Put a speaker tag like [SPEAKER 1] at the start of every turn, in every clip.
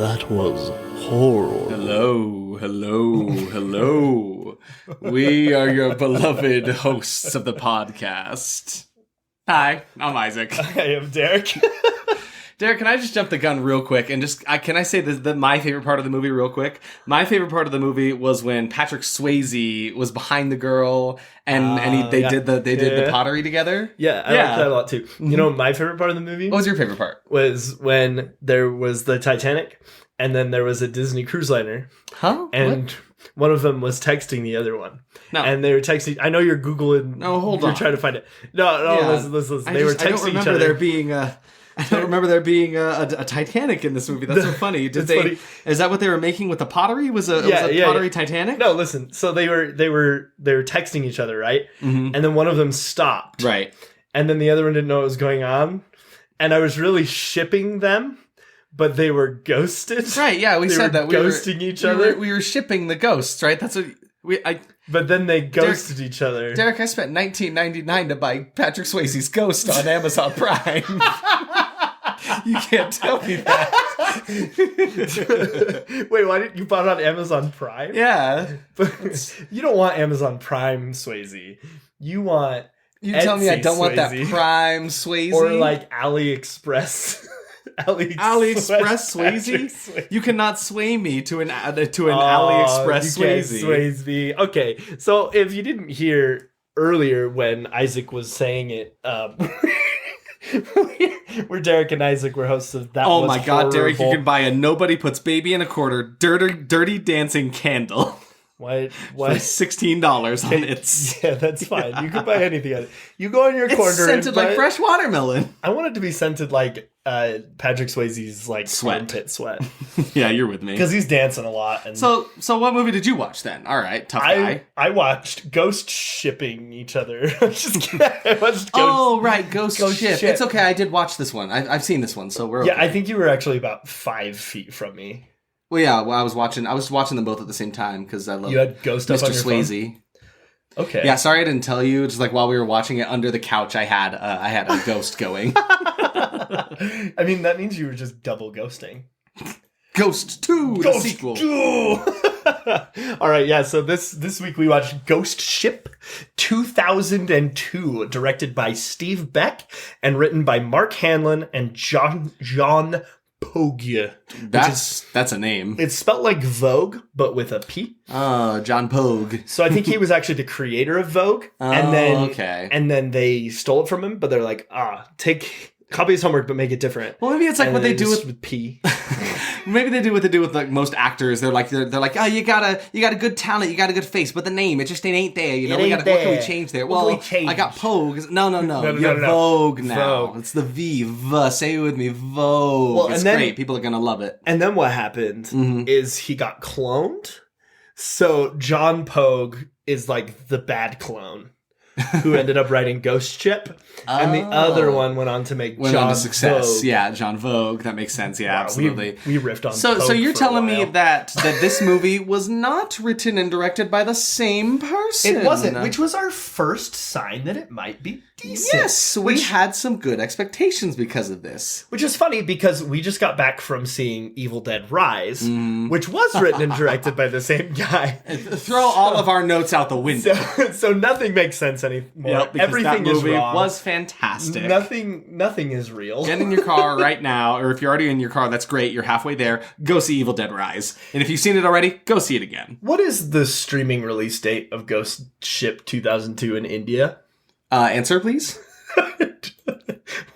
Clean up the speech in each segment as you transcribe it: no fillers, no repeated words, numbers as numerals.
[SPEAKER 1] That was horrible.
[SPEAKER 2] Hello. We are your beloved hosts of the podcast. Hi, I'm Isaac.
[SPEAKER 1] I am Derek.
[SPEAKER 2] Derek, can I just jump the gun real quick and can I say my favorite part of the movie real quick? My favorite part of the movie was when Patrick Swayze was behind the girl and they did the pottery together.
[SPEAKER 1] Yeah, I like that a lot too. You know, my favorite part of the movie?
[SPEAKER 2] What was your favorite part?
[SPEAKER 1] Was when there was the Titanic and then there was a Disney cruise liner.
[SPEAKER 2] Huh?
[SPEAKER 1] And one of them was texting the other one. No. And they were texting. I know you're Googling.
[SPEAKER 2] No, hold on.
[SPEAKER 1] You're trying to find it. No, listen. They were texting each other.
[SPEAKER 2] I don't remember there being a Titanic in this movie. That's so funny. Funny. Is that what they were making with the pottery? Was a pottery Titanic?
[SPEAKER 1] No, listen. So they were texting each other, right? Mm-hmm. And then one of them stopped.
[SPEAKER 2] Right.
[SPEAKER 1] And then the other one didn't know what was going on. And I was really shipping them, but they were ghosted.
[SPEAKER 2] Right, yeah, we said that.
[SPEAKER 1] We were ghosting each other.
[SPEAKER 2] We were shipping the ghosts, right? That's what
[SPEAKER 1] But then they ghosted each other.
[SPEAKER 2] Derek, I spent $19.99 to buy Patrick Swayze's Ghost on Amazon Prime. You can't tell me that.
[SPEAKER 1] Wait, why didn't you buy it on Amazon Prime?
[SPEAKER 2] Yeah.
[SPEAKER 1] You don't want Amazon Prime Swayze. You want Etsy
[SPEAKER 2] tell me I don't want that
[SPEAKER 1] Swayze.
[SPEAKER 2] Prime Swayze?
[SPEAKER 1] Or like AliExpress.
[SPEAKER 2] AliExpress Swayze? You cannot sway me to an AliExpress Swayze.
[SPEAKER 1] Swayze. Okay, so if you didn't hear earlier when Isaac was saying it, where Derek and Isaac were hosts of That
[SPEAKER 2] Oh
[SPEAKER 1] Was
[SPEAKER 2] my God,
[SPEAKER 1] Horrorble.
[SPEAKER 2] Derek, you can buy a Nobody Puts Baby in a Quarter dirty dancing candle.
[SPEAKER 1] What?
[SPEAKER 2] For $16 on its.
[SPEAKER 1] Yeah, that's fine. You can buy anything on it. You go in your corner.
[SPEAKER 2] It's scented like fresh watermelon.
[SPEAKER 1] I want it to be scented like Patrick Swayze's like
[SPEAKER 2] sweat.
[SPEAKER 1] Sweat.
[SPEAKER 2] Yeah, you're with me.
[SPEAKER 1] Because he's dancing a lot. And
[SPEAKER 2] So what movie did you watch then? All right, tough guy.
[SPEAKER 1] I watched Ghost Shipping Each Other. I'm just kidding. I watched
[SPEAKER 2] Ghost Ship. It's okay. I did watch this one. I've seen this one, so we're okay.
[SPEAKER 1] Yeah, I think you were actually about 5 feet from me.
[SPEAKER 2] Well, yeah. Well, I was watching them both at the same time because I love.
[SPEAKER 1] You had Ghost
[SPEAKER 2] Mr.
[SPEAKER 1] up on your
[SPEAKER 2] Swayze.
[SPEAKER 1] Phone? Okay.
[SPEAKER 2] Yeah, sorry I didn't tell you. Just like while we were watching it under the couch, I had a ghost going.
[SPEAKER 1] I mean, that means you were just double ghosting.
[SPEAKER 2] Ghost 2, the sequel.
[SPEAKER 1] 2! All right, yeah, so this week we watched Ghost Ship 2002, directed by Steve Beck and written by Mark Hanlon and John Pogue.
[SPEAKER 2] That's a name.
[SPEAKER 1] It's spelled like Vogue, but with a P.
[SPEAKER 2] Oh, John Pogue.
[SPEAKER 1] So I think he was actually the creator of Vogue. And then they stole it from him, but they're like, copy his homework, but make it different.
[SPEAKER 2] Well, maybe it's like what they do with
[SPEAKER 1] P.
[SPEAKER 2] Maybe they do what they do with like most actors. They're like, oh, you got a good talent, you got a good face, but the name, it just ain't there. You know, what can we change there? I got Pogue. No. You're Vogue now. Vogue. It's the V. Say it with me, Vogue. Well, it's great. People are gonna love it.
[SPEAKER 1] And then what happened is he got cloned. So John Pogue is like the bad clone. Who ended up writing Ghost Ship, and the other one went on to make John
[SPEAKER 2] Success.
[SPEAKER 1] Vogue.
[SPEAKER 2] Yeah, John Vogue. That makes sense. Yeah, absolutely.
[SPEAKER 1] We riffed on.
[SPEAKER 2] So you're telling me that this movie was not written and directed by the same person?
[SPEAKER 1] It wasn't, which was our first sign that it might be decent.
[SPEAKER 2] Yes, we had some good expectations because of this.
[SPEAKER 1] Which is funny because we just got back from seeing Evil Dead Rise, which was written and directed by the same guy.
[SPEAKER 2] Throw all of our notes out the window.
[SPEAKER 1] So nothing makes sense anymore.
[SPEAKER 2] Yep, everything that movie was fantastic.
[SPEAKER 1] Nothing is real.
[SPEAKER 2] Get in your car right now, or if you're already in your car, that's great. You're halfway there. Go see Evil Dead Rise. And if you've seen it already, go see it again.
[SPEAKER 1] What is the streaming release date of Ghost Ship 2002 in India?
[SPEAKER 2] Answer, please.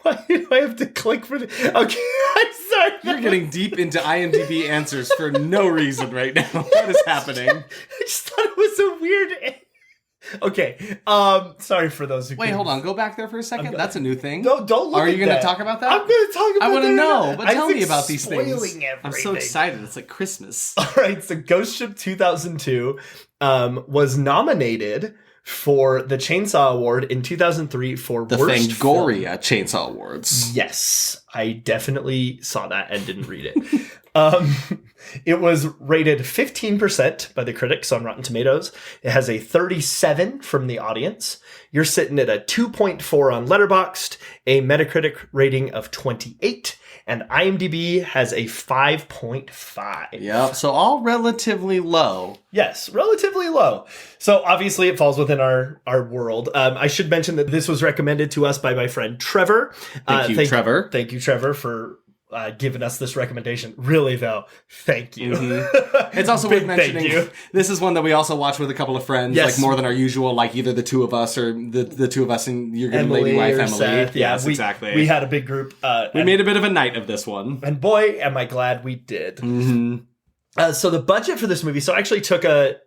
[SPEAKER 1] Why do I have to click for the... Okay, I'm sorry.
[SPEAKER 2] You're getting deep into IMDb answers for no reason right now. What is happening?
[SPEAKER 1] I just thought it was a weird... Okay, sorry for those who...
[SPEAKER 2] Wait, hold on. Go back there for a second. That's a new thing.
[SPEAKER 1] No, don't look
[SPEAKER 2] Are you going to talk about that?
[SPEAKER 1] I'm going to talk about that.
[SPEAKER 2] I want to know, but tell me about these things.
[SPEAKER 1] Everything.
[SPEAKER 2] I'm so excited. It's like Christmas.
[SPEAKER 1] All right, so Ghost Ship 2002 was nominated for the Chainsaw Award in 2003 for
[SPEAKER 2] the
[SPEAKER 1] Worst
[SPEAKER 2] Fangoria
[SPEAKER 1] Film.
[SPEAKER 2] Chainsaw Awards.
[SPEAKER 1] Yes, I definitely saw that and didn't read it. It was rated 15% by the critics on Rotten Tomatoes. It has a 37 from the audience. You're sitting at a 2.4 on Letterboxd, a Metacritic rating of 28, and IMDb has a 5.5.
[SPEAKER 2] Yep, so all relatively low.
[SPEAKER 1] Yes, relatively low. So obviously it falls within our world. I should mention that this was recommended to us by my friend Trevor.
[SPEAKER 2] Thank you, Trevor.
[SPEAKER 1] Thank you, Trevor, for giving us this recommendation. Really, though, thank you.
[SPEAKER 2] Mm-hmm. It's also worth mentioning, this is one that we also watch with a couple of friends, like more than our usual, like either the two of us or the two of us and your good lady wife, Emily.
[SPEAKER 1] Seth.
[SPEAKER 2] Yes, exactly.
[SPEAKER 1] We had a big group.
[SPEAKER 2] We made a bit of a night of this one.
[SPEAKER 1] And boy, am I glad we did.
[SPEAKER 2] Mm-hmm.
[SPEAKER 1] So the budget for this movie, so I actually took a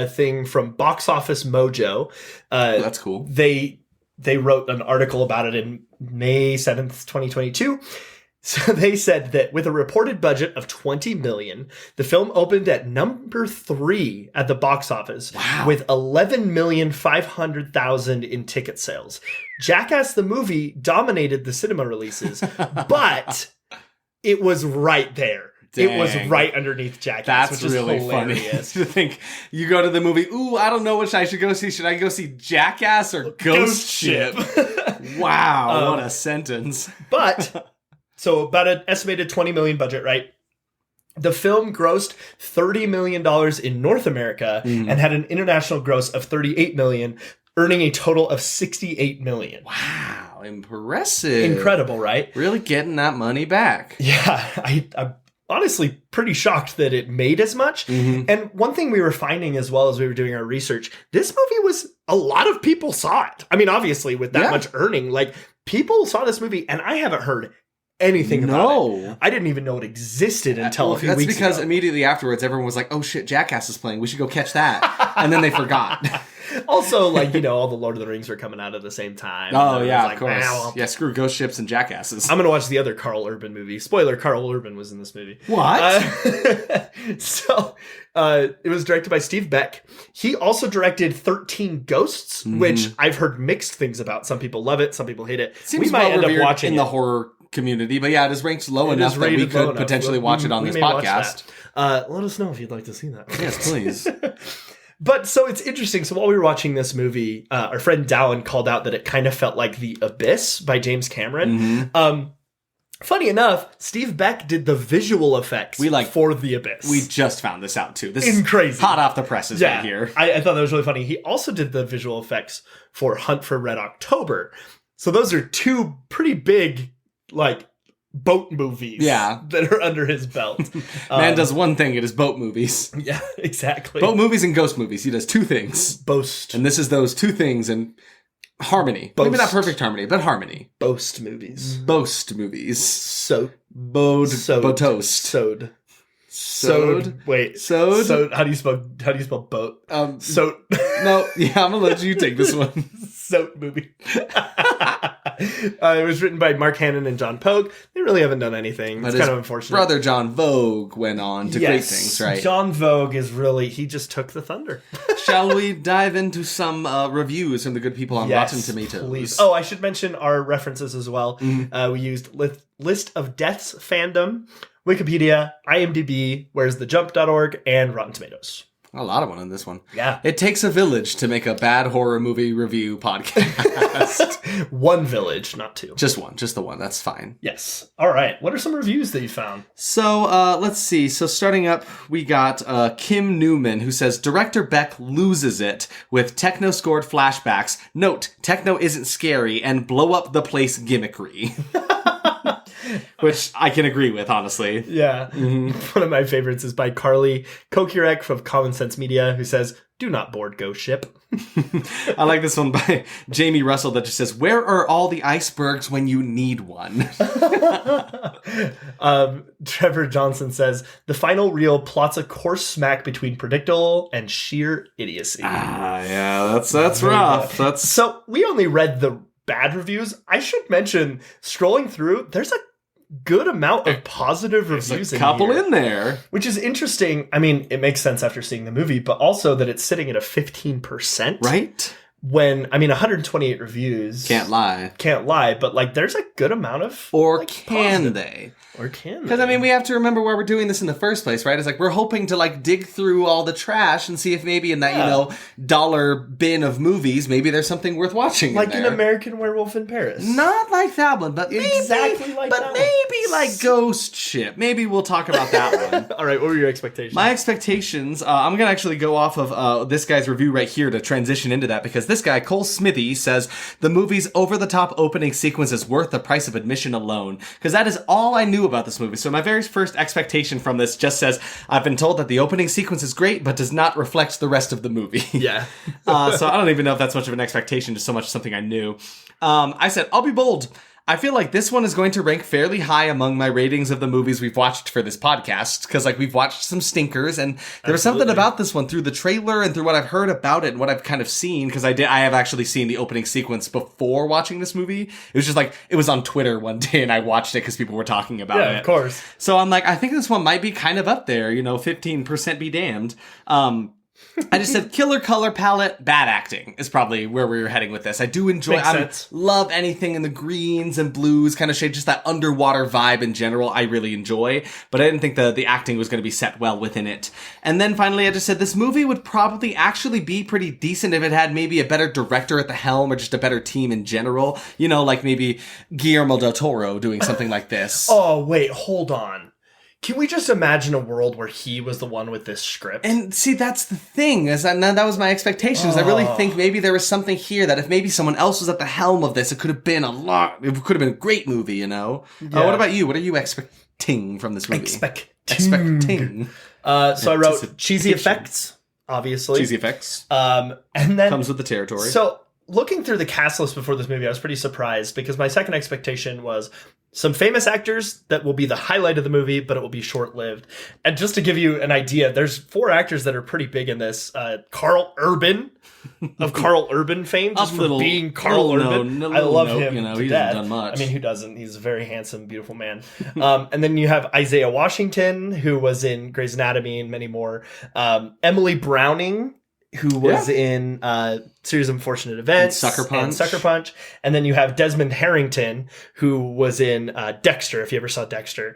[SPEAKER 1] thing from Box Office Mojo.
[SPEAKER 2] That's cool.
[SPEAKER 1] They wrote an article about it in May 7th, 2022. So they said that with a reported budget of $20 million, the film opened at number 3 at the box office with $11,500,000 in ticket sales. Jackass the movie dominated the cinema releases, but it was right there. Dang. It was right underneath Jackass, which is really hilarious.
[SPEAKER 2] Funny to think you go to the movie, I don't know which I should go see. Should I go see Jackass or Ghost Ship? Wow, what a sentence.
[SPEAKER 1] But... So about an estimated $20 million budget, right? The film grossed $30 million in North America and had an international gross of $38 million, earning a total of $68 million.
[SPEAKER 2] Wow, impressive.
[SPEAKER 1] Incredible, right?
[SPEAKER 2] Really getting that money back.
[SPEAKER 1] Yeah, I'm honestly pretty shocked that it made as much. Mm-hmm. And one thing we were finding as well as we were doing our research, this movie was, a lot of people saw it. I mean, obviously with that much earning, like people saw this movie and I haven't heard anything about it. I didn't even know it existed until a few weeks ago.
[SPEAKER 2] That's because immediately afterwards, everyone was like, oh shit, Jackass is playing. We should go catch that. And then they forgot.
[SPEAKER 1] Also, like, all the Lord of the Rings were coming out at the same time.
[SPEAKER 2] Oh, yeah, of course. Yeah, screw Ghost Ships and Jackasses.
[SPEAKER 1] I'm going to watch the other Carl Urban movie. Spoiler, Carl Urban was in this movie.
[SPEAKER 2] What?
[SPEAKER 1] It was directed by Steve Beck. He also directed 13 Ghosts, which I've heard mixed things about. Some people love it, some people hate it.
[SPEAKER 2] Seems we might end up watching in the horror community, but it is ranked low enough that we could potentially watch it on this podcast.
[SPEAKER 1] Let us know if you'd like to see that.
[SPEAKER 2] Yes, please.
[SPEAKER 1] But so it's interesting. So while we were watching this movie, our friend Dallin called out that it kind of felt like The Abyss by James Cameron. Funny enough, Steve Beck did the visual effects for The Abyss.
[SPEAKER 2] We just found this out too. This
[SPEAKER 1] is crazy.
[SPEAKER 2] Hot off the presses right here.
[SPEAKER 1] I thought that was really funny. He also did the visual effects for Hunt for Red October. So those are two pretty big boat movies that are under his belt.
[SPEAKER 2] Man does one thing, it is boat movies.
[SPEAKER 1] Yeah, exactly.
[SPEAKER 2] Boat movies and ghost movies. He does two things.
[SPEAKER 1] Boast.
[SPEAKER 2] And this is those two things in harmony.
[SPEAKER 1] Boast.
[SPEAKER 2] Maybe not perfect harmony, but harmony.
[SPEAKER 1] Boast movies.
[SPEAKER 2] Boast movies.
[SPEAKER 1] Sewed.
[SPEAKER 2] Sewed.
[SPEAKER 1] Wait.
[SPEAKER 2] Sewed?
[SPEAKER 1] Sewed. How do you spell boat? Sewed.
[SPEAKER 2] No, I'm gonna let you take this one.
[SPEAKER 1] Soap movie. It was written by Mark Hannon and John Pogue. They really haven't done anything. It's kind of unfortunate.
[SPEAKER 2] Brother John Vogue went on to great things, right?
[SPEAKER 1] John Vogue is he just took the thunder.
[SPEAKER 2] Shall we dive into some reviews from the good people on Rotten Tomatoes?
[SPEAKER 1] Please. Oh, I should mention our references as well. We used List of Deaths fandom, Wikipedia, IMDb, where'sthejump.org, and Rotten Tomatoes.
[SPEAKER 2] A lot of one in this one.
[SPEAKER 1] Yeah.
[SPEAKER 2] It takes a village to make a bad horror movie review podcast.
[SPEAKER 1] One village, not two.
[SPEAKER 2] Just one. Just the one. That's fine.
[SPEAKER 1] Yes. All right. What are some reviews that you found?
[SPEAKER 2] So, let's see. So, starting up, we got Kim Newman, who says, Director Beck loses it with techno-scored flashbacks. Note, techno isn't scary and blow up the place gimmickry. Which I can agree with, honestly.
[SPEAKER 1] Yeah. One of my favorites is by Carly Kokirek of Common Sense Media, who says, do not board Ghost Ship.
[SPEAKER 2] I like this one by Jamie Russell that just says, where are all the icebergs when you need one?
[SPEAKER 1] Trevor Johnson says, the final reel plots a coarse smack between predictable and sheer idiocy.
[SPEAKER 2] Yeah, that's rough.
[SPEAKER 1] So we only read the bad reviews. I should mention, scrolling through, there's a good amount of positive reviews
[SPEAKER 2] in couple in there,
[SPEAKER 1] which is interesting. I mean, it makes sense after seeing the movie, but also that it's sitting at a 15%,
[SPEAKER 2] right?
[SPEAKER 1] when, I mean, 128 reviews.
[SPEAKER 2] Can't lie.
[SPEAKER 1] But, like, there's a good amount of...
[SPEAKER 2] Or
[SPEAKER 1] like,
[SPEAKER 2] can
[SPEAKER 1] positive.
[SPEAKER 2] they?
[SPEAKER 1] Or can they?
[SPEAKER 2] Because, I mean, we have to remember why we're doing this in the first place, right? It's like, we're hoping to, like, dig through all the trash and see if maybe in that, you know, dollar bin of movies, maybe there's something worth watching
[SPEAKER 1] like
[SPEAKER 2] in
[SPEAKER 1] an American Werewolf in Paris.
[SPEAKER 2] Not like that one, but
[SPEAKER 1] exactly like that one.
[SPEAKER 2] Maybe like Ghost Ship. Maybe we'll talk about that one.
[SPEAKER 1] All right, what were your expectations?
[SPEAKER 2] My expectations, I'm going to actually go off of this guy's review right here to transition into that, because this guy, Cole Smithy, says the movie's over-the-top opening sequence is worth the price of admission alone. Because that is all I knew about this movie. So my very first expectation from this just says, I've been told that the opening sequence is great, but does not reflect the rest of the movie.
[SPEAKER 1] Yeah.
[SPEAKER 2] So I don't even know if that's much of an expectation, just so much something I knew. I said, I'll be bold. I feel like this one is going to rank fairly high among my ratings of the movies we've watched for this podcast, because like we've watched some stinkers, and there was something about this one through the trailer and through what I've heard about it and what I've kind of seen, because I have actually seen the opening sequence before watching this movie. It was just like, it was on Twitter one day and I watched it because people were talking about it.
[SPEAKER 1] Yeah, of course.
[SPEAKER 2] So I'm like, I think this one might be kind of up there, 15% be damned. I just said killer color palette, bad acting is probably where we were heading with this. I do enjoy, love anything in the greens and blues kind of shade, just that underwater vibe in general. I really enjoy, but I didn't think the acting was going to be set well within it. And then finally, I just said this movie would probably actually be pretty decent if it had maybe a better director at the helm or just a better team in general. Like maybe Guillermo del Toro doing something like this.
[SPEAKER 1] Oh, wait, hold on. Can we just imagine a world where he was the one with this script?
[SPEAKER 2] And see, that's the thing. That was my expectations. I really think maybe there was something here that if maybe someone else was at the helm of this, it could have been it could have been a great movie,
[SPEAKER 1] Yeah.
[SPEAKER 2] What about you? What are you expecting from this movie?
[SPEAKER 1] Expecting. So I wrote cheesy effects, obviously.
[SPEAKER 2] Cheesy effects.
[SPEAKER 1] And then...
[SPEAKER 2] comes with the territory.
[SPEAKER 1] So, looking through the cast list before this movie, I was pretty surprised because my second expectation was some famous actors that will be the highlight of the movie, but it will be short-lived. And just to give you an idea, there's 4 actors that are pretty big in this. Carl Urban, of Carl Urban fame, just for being Carl Urban.
[SPEAKER 2] I
[SPEAKER 1] love him to
[SPEAKER 2] he
[SPEAKER 1] death.
[SPEAKER 2] hasn't done much.
[SPEAKER 1] I mean, who doesn't? He's a very handsome, beautiful man. And then you have Isaiah Washington, who was in Grey's Anatomy and many more. Emily Browning, who was in Series of Unfortunate Events.
[SPEAKER 2] And Sucker
[SPEAKER 1] Punch. And then you have Desmond Harrington, who was in Dexter, if you ever saw Dexter,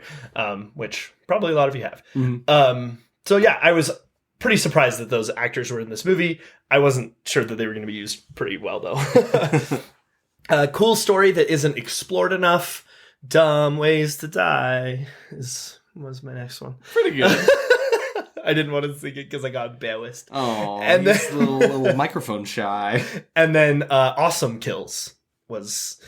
[SPEAKER 1] which probably a lot of you have.
[SPEAKER 2] Mm-hmm.
[SPEAKER 1] So yeah, I was pretty surprised that those actors were in this movie. I wasn't sure that they were going to be used pretty well, though. Cool story that isn't explored enough. Dumb Ways to Die was my next one.
[SPEAKER 2] Pretty good.
[SPEAKER 1] I didn't want to sing it because I got embarrassed.
[SPEAKER 2] Oh,
[SPEAKER 1] and
[SPEAKER 2] then a little microphone shy.
[SPEAKER 1] And then Awesome Kills was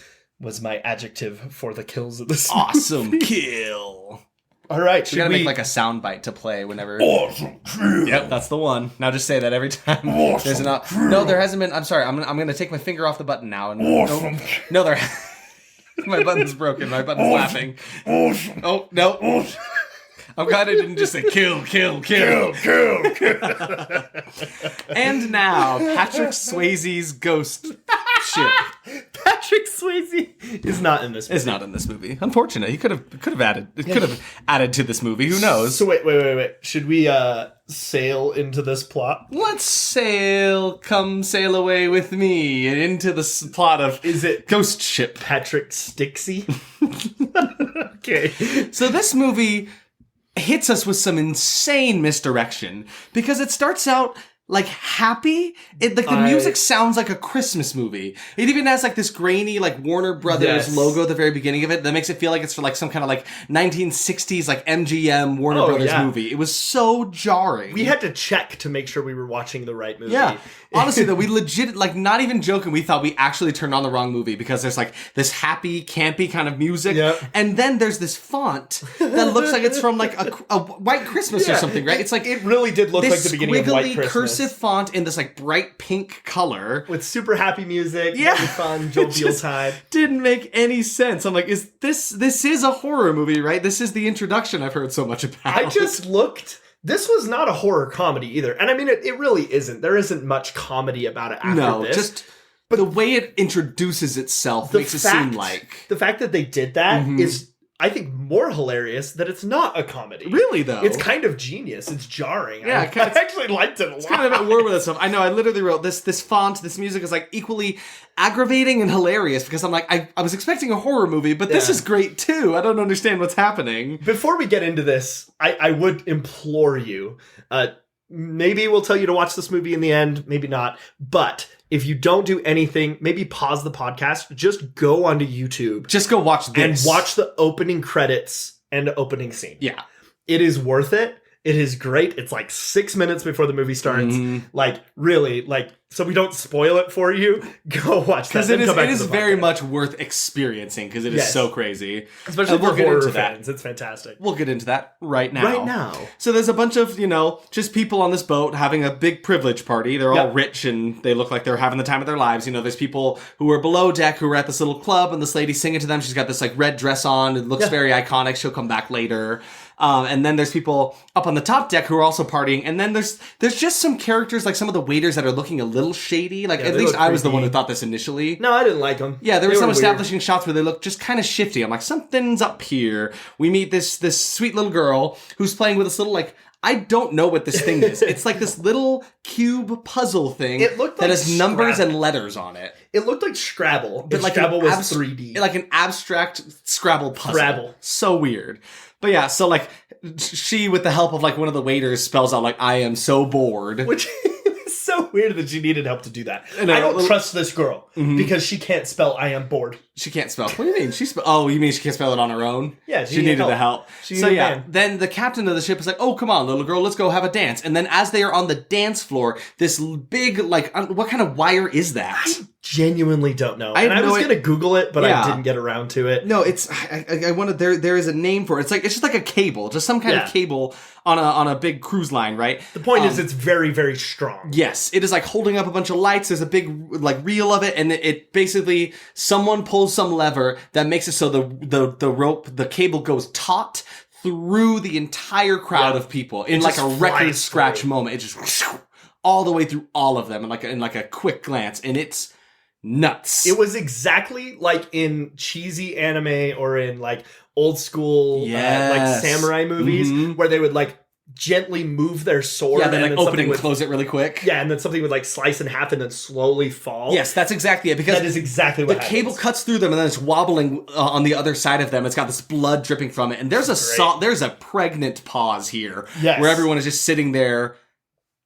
[SPEAKER 1] my adjective for the kills of this
[SPEAKER 2] Awesome
[SPEAKER 1] movie.
[SPEAKER 2] kill.
[SPEAKER 1] All right,
[SPEAKER 2] we gotta make like a soundbite to play whenever.
[SPEAKER 1] Awesome kill.
[SPEAKER 2] Yep, that's the one. Now just say that every time.
[SPEAKER 1] Awesome
[SPEAKER 2] No, there hasn't been. I'm sorry. I'm gonna take my finger off the button now. And
[SPEAKER 1] awesome.
[SPEAKER 2] No, there. My button's broken. My button's laughing.
[SPEAKER 1] Awesome.
[SPEAKER 2] Oh no. Awesome. I'm glad I didn't just say kill. And now, Patrick Swayze's Ghost Ship.
[SPEAKER 1] Patrick Swayze is not in this movie.
[SPEAKER 2] Is not in this movie. Unfortunate. He could have added to this movie. Who knows?
[SPEAKER 1] So wait. Should we sail into this plot?
[SPEAKER 2] Let's sail. Come sail away with me and into the plot of
[SPEAKER 1] Is it
[SPEAKER 2] Ghost Ship.
[SPEAKER 1] Patrick Stixey? Okay.
[SPEAKER 2] So this movie hits us with some insane misdirection because it starts out like happy. The music sounds like a Christmas movie. It even has like this grainy like Warner Brothers logo at the very beginning of it that makes it feel like it's for like some kind of like 1960s like MGM Warner Brothers movie. It was so jarring.
[SPEAKER 1] We had to check to make sure we were watching the right movie.
[SPEAKER 2] Yeah. Honestly though, we legit, like not even joking, we thought we actually turned on the wrong movie because there's like this happy, campy kind of music.
[SPEAKER 1] Yep.
[SPEAKER 2] And then there's this font that looks like it's from like a White Christmas or something, right? It's like
[SPEAKER 1] it really did look like the beginning of White Christmas.
[SPEAKER 2] Cursive font in this like bright pink color.
[SPEAKER 1] With super happy music,
[SPEAKER 2] yeah.
[SPEAKER 1] really fun, jovial time.
[SPEAKER 2] Didn't make any sense. I'm like, this is a horror movie, right? This is the introduction I've heard so much about.
[SPEAKER 1] I just looked. This was not a horror comedy either. And I mean, it really isn't. There isn't much comedy about it after this.
[SPEAKER 2] But the way it introduces itself makes it seem like...
[SPEAKER 1] The fact that they did that is... I think, more hilarious that it's not a comedy.
[SPEAKER 2] Really, though?
[SPEAKER 1] It's kind of genius. It's jarring.
[SPEAKER 2] Yeah,
[SPEAKER 1] I actually liked it a lot.
[SPEAKER 2] It's kind of at war with itself. I know, I literally wrote this font, this music is like equally aggravating and hilarious because I'm like, I was expecting a horror movie, but this is great too. I don't understand what's happening.
[SPEAKER 1] Before we get into this, I would implore you, maybe we'll tell you to watch this movie in the end, maybe not, but if you don't do anything, maybe pause the podcast, just go onto YouTube.
[SPEAKER 2] Just go watch this.
[SPEAKER 1] And watch the opening credits and opening scene.
[SPEAKER 2] Yeah.
[SPEAKER 1] It is worth it. It is great. It's like 6 minutes before the movie starts. Like, really, like, so we don't spoil it for you. Go watch that.
[SPEAKER 2] Because it is very much worth experiencing because it is so crazy.
[SPEAKER 1] Especially for horror fans. It's fantastic.
[SPEAKER 2] We'll get into that right now.
[SPEAKER 1] Right now.
[SPEAKER 2] So there's a bunch of, just people on this boat having a big privilege party. They're all rich and they look like they're having the time of their lives. There's people who are below deck who are at this little club and this lady's singing to them. She's got this like red dress on. It looks very iconic. She'll come back later. And then there's people up on the top deck who are also partying. And then there's just some characters, like some of the waiters that are looking a little shady. Like, at least I was the one who thought this initially.
[SPEAKER 1] No, I didn't like them.
[SPEAKER 2] Yeah, there were some establishing shots where they look just kind of shifty. I'm like, something's up here. We meet this sweet little girl who's playing with this little, like, I don't know what this thing is. It's like this little cube puzzle thing that has numbers and letters on it.
[SPEAKER 1] It looked like Scrabble, but like Scrabble was 3D.
[SPEAKER 2] Like an abstract Scrabble puzzle.
[SPEAKER 1] Scrabble.
[SPEAKER 2] So weird. But yeah, so like, she, with the help of like one of the waiters, spells out like, I am so bored.
[SPEAKER 1] Which is so weird that she needed help to do that. I don't trust this girl because she can't spell I am bored.
[SPEAKER 2] She can't spell. What do you mean? Oh, you mean she can't spell it on her own?
[SPEAKER 1] Yeah,
[SPEAKER 2] she needed the help. Then the captain of the ship is like, oh, come on, little girl, let's go have a dance. And then as they are on the dance floor, this big, like, what kind of wire is that?
[SPEAKER 1] I genuinely don't know. I was going to Google it, but I didn't get around to it.
[SPEAKER 2] No, it's, I wanted, there is a name for it. It's just like a cable, just some kind of cable on a big cruise line, right?
[SPEAKER 1] The point is it's very, very strong.
[SPEAKER 2] Yes, it is like holding up a bunch of lights. There's a big, like, reel of it, and it basically, someone pulls some lever that makes it so the rope, the cable goes taut through the entire crowd of people in like a record scratch moment. It just all the way through all of them in like a quick glance, and it's nuts.
[SPEAKER 1] It was exactly like in cheesy anime or in like old school like samurai movies where they would like gently move their sword.
[SPEAKER 2] Yeah, then like open and close it really quick.
[SPEAKER 1] Yeah, and then something would like slice in half and then slowly fall.
[SPEAKER 2] Yes, that's exactly it. Because
[SPEAKER 1] that is exactly what
[SPEAKER 2] the cable cuts through them and then it's wobbling on the other side of them. It's got this blood dripping from it, and there's a pregnant pause here where everyone is just sitting there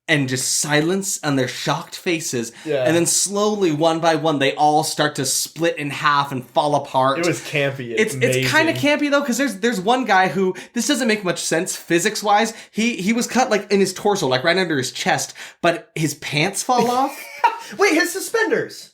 [SPEAKER 2] and just silence on their shocked faces. Yeah. And then slowly, one by one, they all start to split in half and fall apart.
[SPEAKER 1] It was campy.
[SPEAKER 2] It's kind of campy, though, because there's one guy who, this doesn't make much sense physics-wise. He was cut, like, in his torso, like, right under his chest, but his pants fall off.
[SPEAKER 1] Wait, his suspenders!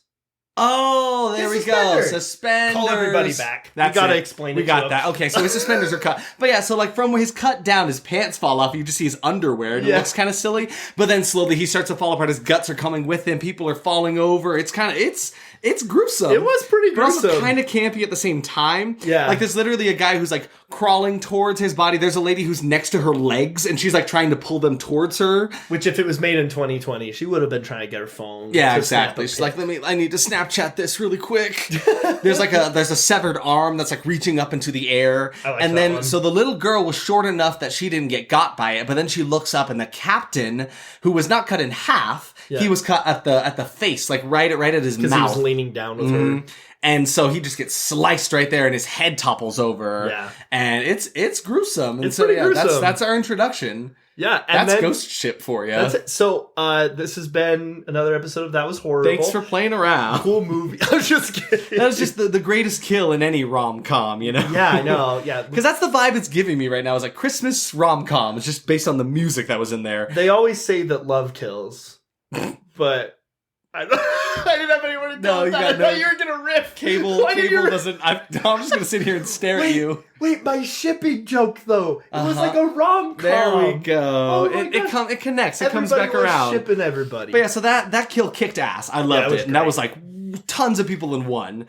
[SPEAKER 2] Oh, there we go. Suspenders.
[SPEAKER 1] Call everybody back. We gotta explain it.
[SPEAKER 2] We got that. Okay, so his suspenders are cut. But yeah, so like from where his cut down, his pants fall off. You just see his underwear, and it looks kind of silly. But then slowly he starts to fall apart. His guts are coming with him. People are falling over. It's gruesome.
[SPEAKER 1] It was pretty gruesome.
[SPEAKER 2] But also kind of campy at the same time.
[SPEAKER 1] Yeah.
[SPEAKER 2] Like there's literally a guy who's like crawling towards his body. There's a lady who's next to her legs, and she's like trying to pull them towards her.
[SPEAKER 1] Which if it was made in 2020, she would have been trying to get her phone.
[SPEAKER 2] Yeah, exactly. She's like, I need to Snapchat this really quick. There's a severed arm that's like reaching up into the air. And then, so the little girl was short enough that she didn't get got by it, but then she looks up and the captain, who was not cut in half, he was cut at the face, like right at his mouth.
[SPEAKER 1] Because he was leaning down with her.
[SPEAKER 2] And so he just gets sliced right there and his head topples over.
[SPEAKER 1] Yeah.
[SPEAKER 2] And it's gruesome. And
[SPEAKER 1] it's pretty gruesome.
[SPEAKER 2] That's our introduction.
[SPEAKER 1] Yeah,
[SPEAKER 2] and that's Ghost Ship for you.
[SPEAKER 1] That's it. So, this has been another episode of That Was Horrible.
[SPEAKER 2] Thanks for playing around.
[SPEAKER 1] Cool movie. I was just kidding.
[SPEAKER 2] That was just the greatest kill in any rom-com, you know?
[SPEAKER 1] Yeah, I know, yeah.
[SPEAKER 2] Because that's the vibe it's giving me right now, is like Christmas rom-com. It's just based on the music that was in there.
[SPEAKER 1] They always say that love kills, but I didn't have anywhere to go with that. I thought you were going to riff.
[SPEAKER 2] Cable doesn't... I'm just going to sit here and stare at you.
[SPEAKER 1] Wait, my shipping joke, though. It was like a rom-com.
[SPEAKER 2] There we go. Oh it connects. It comes back around.
[SPEAKER 1] Shipping everybody.
[SPEAKER 2] But yeah, so that kill kicked ass. I loved it. And that was like tons of people in one.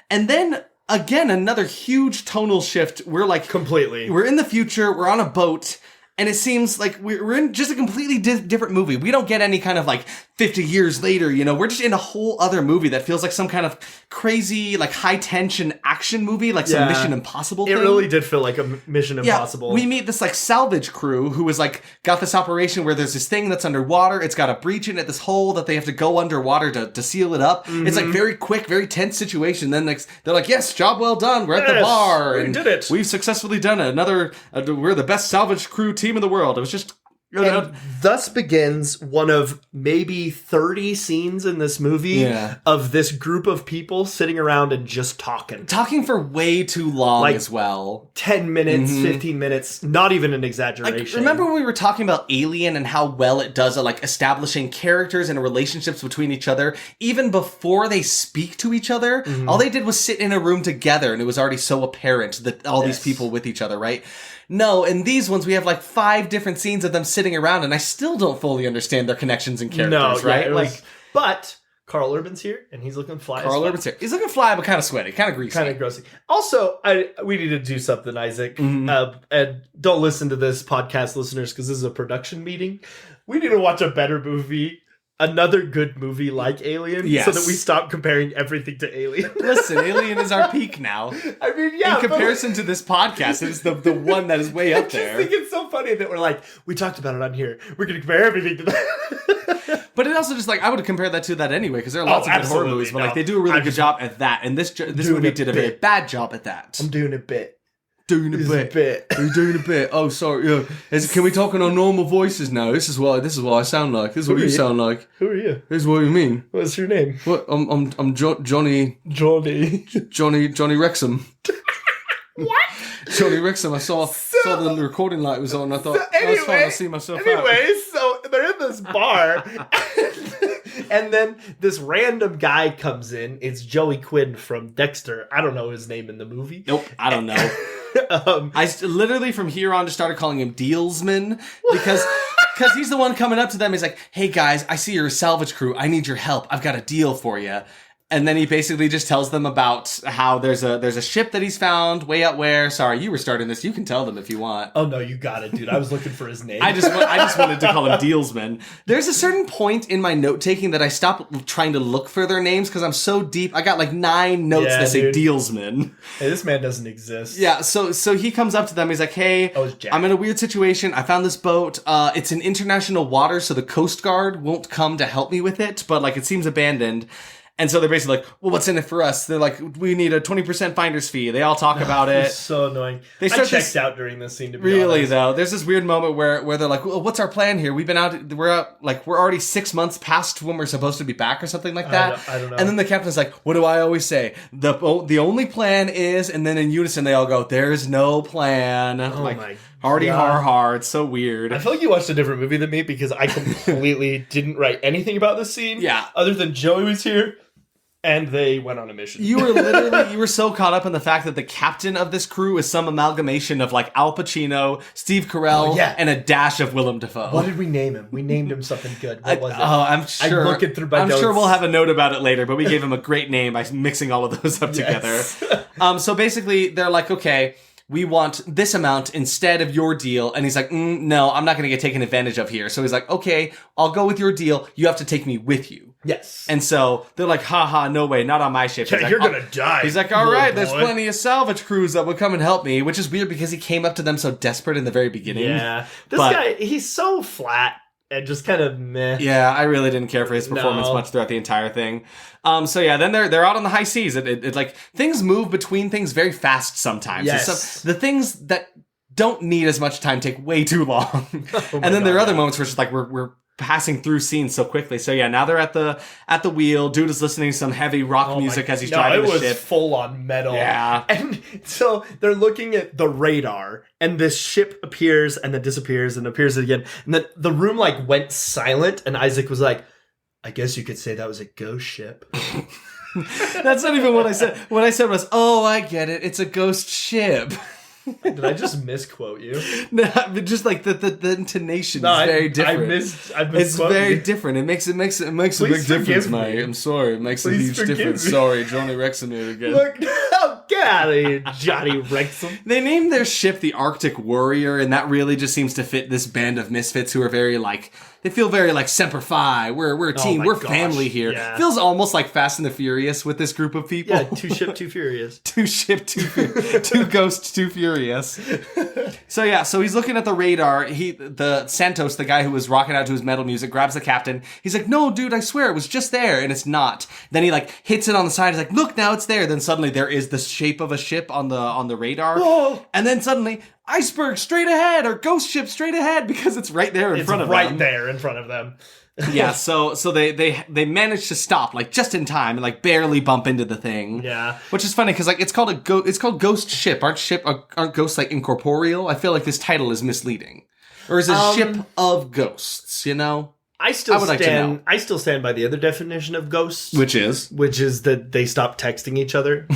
[SPEAKER 2] And then, again, another huge tonal shift. We're like...
[SPEAKER 1] Completely.
[SPEAKER 2] We're in the future. We're on a boat. And it seems like we're in just a completely different movie. We don't get any kind of like 50 years later, we're just in a whole other movie that feels like some kind of crazy, like high-tension action movie, like some Mission Impossible thing.
[SPEAKER 1] It really did feel like a Mission Impossible.
[SPEAKER 2] We meet this, like, salvage crew who is, like, got this operation where there's this thing that's underwater. It's got a breach in it, this hole that they have to go underwater to seal it up. Mm-hmm. It's, like, very quick, very tense situation. Then they're like, yes, job well done. We're at the bar.
[SPEAKER 1] We did it.
[SPEAKER 2] We've successfully done it. We're the best salvage crew team in the world. It was just...
[SPEAKER 1] And thus begins one of maybe 30 scenes in this movie of this group of people sitting around and just talking.
[SPEAKER 2] Talking for way too long as well.
[SPEAKER 1] 10 minutes, 15 minutes, not even an exaggeration.
[SPEAKER 2] Like, remember when we were talking about Alien and how well it does at, like, establishing characters and relationships between each other, even before they speak to each other? Mm-hmm. All they did was sit in a room together, and it was already so apparent that all these people with each other, right? No, in these ones, we have, like, 5 different scenes of them sitting around, and I still don't fully understand their connections and characters, right?
[SPEAKER 1] But Carl Urban's here, and he's looking fly.
[SPEAKER 2] Urban's here. He's looking fly, but kind of sweaty, kind of greasy.
[SPEAKER 1] Kind of grossy. Also, we need to do something, Isaac. Mm-hmm. And don't listen to this, podcast listeners, because this is a production meeting. We need to watch a better movie. Another good movie like Alien, so that we stop comparing everything to Alien.
[SPEAKER 2] Listen, Alien is our peak now.
[SPEAKER 1] I mean, yeah.
[SPEAKER 2] In comparison to this podcast, it is the one that is way up there.
[SPEAKER 1] I just think it's so funny that we're like, we talked about it on here. We're going to compare everything to that.
[SPEAKER 2] But it also just, like, I would compare that to that anyway, because there are lots of good horror movies, but, like, they do a really good job at that. And this movie did a very bad job at that.
[SPEAKER 1] I'm doing a bit.
[SPEAKER 2] Doing a bit. We're doing a bit. Oh, sorry. Yeah. Can we talk in our normal voices now? This is what I sound like. This is what you sound like.
[SPEAKER 1] Who are you?
[SPEAKER 2] This is what you mean.
[SPEAKER 1] What's your name?
[SPEAKER 2] What? I'm Johnny. Johnny Wrexham.
[SPEAKER 1] What?
[SPEAKER 2] Johnny Wrexham. I saw the recording light was on. I thought, that's fine. I'll see myself out.
[SPEAKER 1] Anyway, so they're in this bar. And then this random guy comes in. It's Joey Quinn from Dexter. I don't know his name in the movie.
[SPEAKER 2] Nope, I don't know. I literally from here on just started calling him Dealsman because he's the one coming up to them. He's like, hey guys, I see you're a salvage crew. I need your help. I've got a deal for you. And then he basically just tells them about how there's a ship that he's found way out where. Sorry, you were starting this. You can tell them if you want.
[SPEAKER 1] Oh no, you got it, dude. I was looking for his name.
[SPEAKER 2] I just wanted to call him Dealsman. There's a certain point in my note taking that I stopped trying to look for their names because I'm so deep. I got like 9 notes that say Dealsman.
[SPEAKER 1] Hey, this man doesn't exist.
[SPEAKER 2] Yeah, so he comes up to them. He's like, hey, I'm in a weird situation. I found this boat. It's in international waters, so the Coast Guard won't come to help me with it, but like it seems abandoned. And so they're basically like, well, what's in it for us? They're like, we need a 20% finder's fee. They all talk about it.
[SPEAKER 1] It's so annoying.
[SPEAKER 2] I
[SPEAKER 1] checked out during this scene, to be
[SPEAKER 2] really,
[SPEAKER 1] honest.
[SPEAKER 2] though. There's this weird moment where they're like, well, what's our plan here? We're already 6 months past when we're supposed to be back or something like that.
[SPEAKER 1] I don't know.
[SPEAKER 2] And then the captain's like, what do I always say? The only plan is, and then in unison they all go, there's no plan.
[SPEAKER 1] Oh like, my
[SPEAKER 2] hardy har. It's so weird.
[SPEAKER 1] I feel like you watched a different movie than me because I completely didn't write anything about this scene.
[SPEAKER 2] Yeah.
[SPEAKER 1] Other than Joey was here. And they went on a mission.
[SPEAKER 2] You were so caught up in the fact that the captain of this crew is some amalgamation of like Al Pacino, Steve Carell, and a dash of Willem Dafoe.
[SPEAKER 1] What did we name him? We named him something good. What was it?
[SPEAKER 2] I'm sure.
[SPEAKER 1] I'm looking through my notes.
[SPEAKER 2] I'm sure we'll have a note about it later, but we gave him a great name by mixing all of those up together. So basically, they're like, okay, we want this amount instead of your deal. And he's like, no, I'm not going to get taken advantage of here. So he's like, okay, I'll go with your deal. You have to take me with you.
[SPEAKER 1] Yes.
[SPEAKER 2] And so they're like, haha, no way, not on my ship.
[SPEAKER 1] Yeah, you're going to die.
[SPEAKER 2] He's like, all right, there's plenty of salvage crews that would come and help me, which is weird because he came up to them so desperate in the very beginning.
[SPEAKER 1] Yeah. This guy, he's so flat and just kind of meh.
[SPEAKER 2] Yeah, I really didn't care for his performance much throughout the entire thing. So yeah, then they're out on the high seas. It like things move between things very fast sometimes.
[SPEAKER 1] Yes.
[SPEAKER 2] So the things that don't need as much time take way too long. And then there are other moments where it's just like we're passing through scenes so quickly. So yeah, now they're at the wheel. Dude is listening to some heavy rock music as he's driving the ship.
[SPEAKER 1] It was full on metal.
[SPEAKER 2] Yeah.
[SPEAKER 1] And so they're looking at the radar and this ship appears and then disappears and appears again. And then the room like went silent and Isaac was like, I guess you could say that was a ghost ship.
[SPEAKER 2] That's not even what I said. What I said was, oh, I get it. It's a ghost ship.
[SPEAKER 1] Did I just misquote you?
[SPEAKER 2] No, but just like the intonation is very different. It's very different. It makes a big difference, mate. I'm sorry. It makes a huge difference. Sorry, Johnny Wrexham here again.
[SPEAKER 1] Look, get out of here, Johnny Wrexham.
[SPEAKER 2] They named their ship the Arctic Warrior, and that really just seems to fit this band of misfits who are very like they feel very like Semper Fi. We're a team. We're family here. Yeah. Feels almost like Fast and the Furious with this group of people.
[SPEAKER 1] Yeah, two ship, two furious.
[SPEAKER 2] Two ghosts, two furious. So he's looking at the radar. The Santos, the guy who was rocking out to his metal music, grabs the captain. He's like, "No, dude, I swear it was just there," and it's not. Then he like hits it on the side. He's like, "Look, now it's there." Then suddenly there is the shape of a ship on the radar. Whoa. And then suddenly iceberg straight ahead or ghost ship straight ahead because it's right there in front of them.
[SPEAKER 1] It's right there in front of them.
[SPEAKER 2] Yeah, so they managed to stop like just in time and like barely bump into the thing.
[SPEAKER 1] Yeah,
[SPEAKER 2] which is funny because like it's called Ghost Ship. Aren't ghosts like incorporeal? I feel like this title is misleading. Or is it a ship of ghosts? You know,
[SPEAKER 1] I still stand by the other definition of ghosts,
[SPEAKER 2] which is
[SPEAKER 1] that they stop texting each other.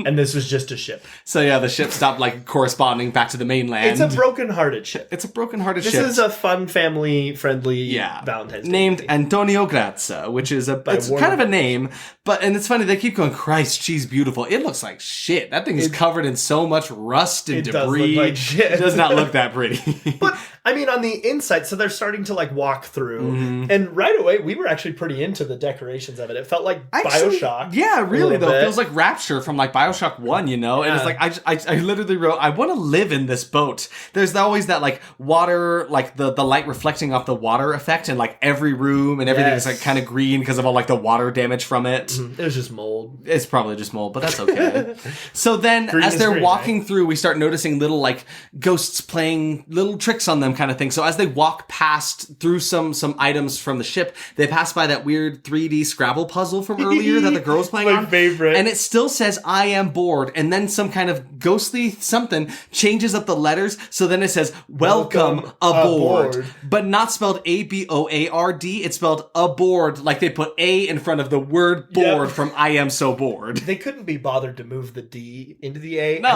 [SPEAKER 1] And this was just a ship.
[SPEAKER 2] So yeah, the ship stopped like corresponding back to the mainland.
[SPEAKER 1] It's a broken-hearted ship.
[SPEAKER 2] It's a broken-hearted ship.
[SPEAKER 1] This is a fun, family-friendly Valentine's Day
[SPEAKER 2] named Antonio Grazia, which is it's kind of a name, and it's funny, they keep going, "Christ, she's beautiful." It looks like shit. That thing is covered in so much rust and debris. Does look like shit. It does not look that pretty.
[SPEAKER 1] But I mean, on the inside, so they're starting to like walk through, and right away we were actually pretty into the decorations of it. It felt like BioShock.
[SPEAKER 2] Yeah, really though. It feels like Rapture from like BioShock 1, you know? Yeah. And it's like I literally wrote, I want to live in this boat. There's always that like water, like the light reflecting off the water effect in like every room, and everything is like kind of green because of all like the water damage from it.
[SPEAKER 1] Mm-hmm. It was just mold.
[SPEAKER 2] It's probably just mold, but that's okay. So then as they're walking through, we start noticing little like ghosts playing little tricks on them kind of thing. So as they walk past through some items from the ship, they pass by that weird 3D Scrabble puzzle from earlier that the girl was playing on.
[SPEAKER 1] My favorite.
[SPEAKER 2] And it still says, "I am bored." And then some kind of ghostly something changes up the letters. So then it says, "Welcome aboard." But not spelled ABOARD. It's spelled aboard. Like they put A in front of the word bored from "I am so bored."
[SPEAKER 1] They couldn't be bothered to move the D into the A.
[SPEAKER 2] No.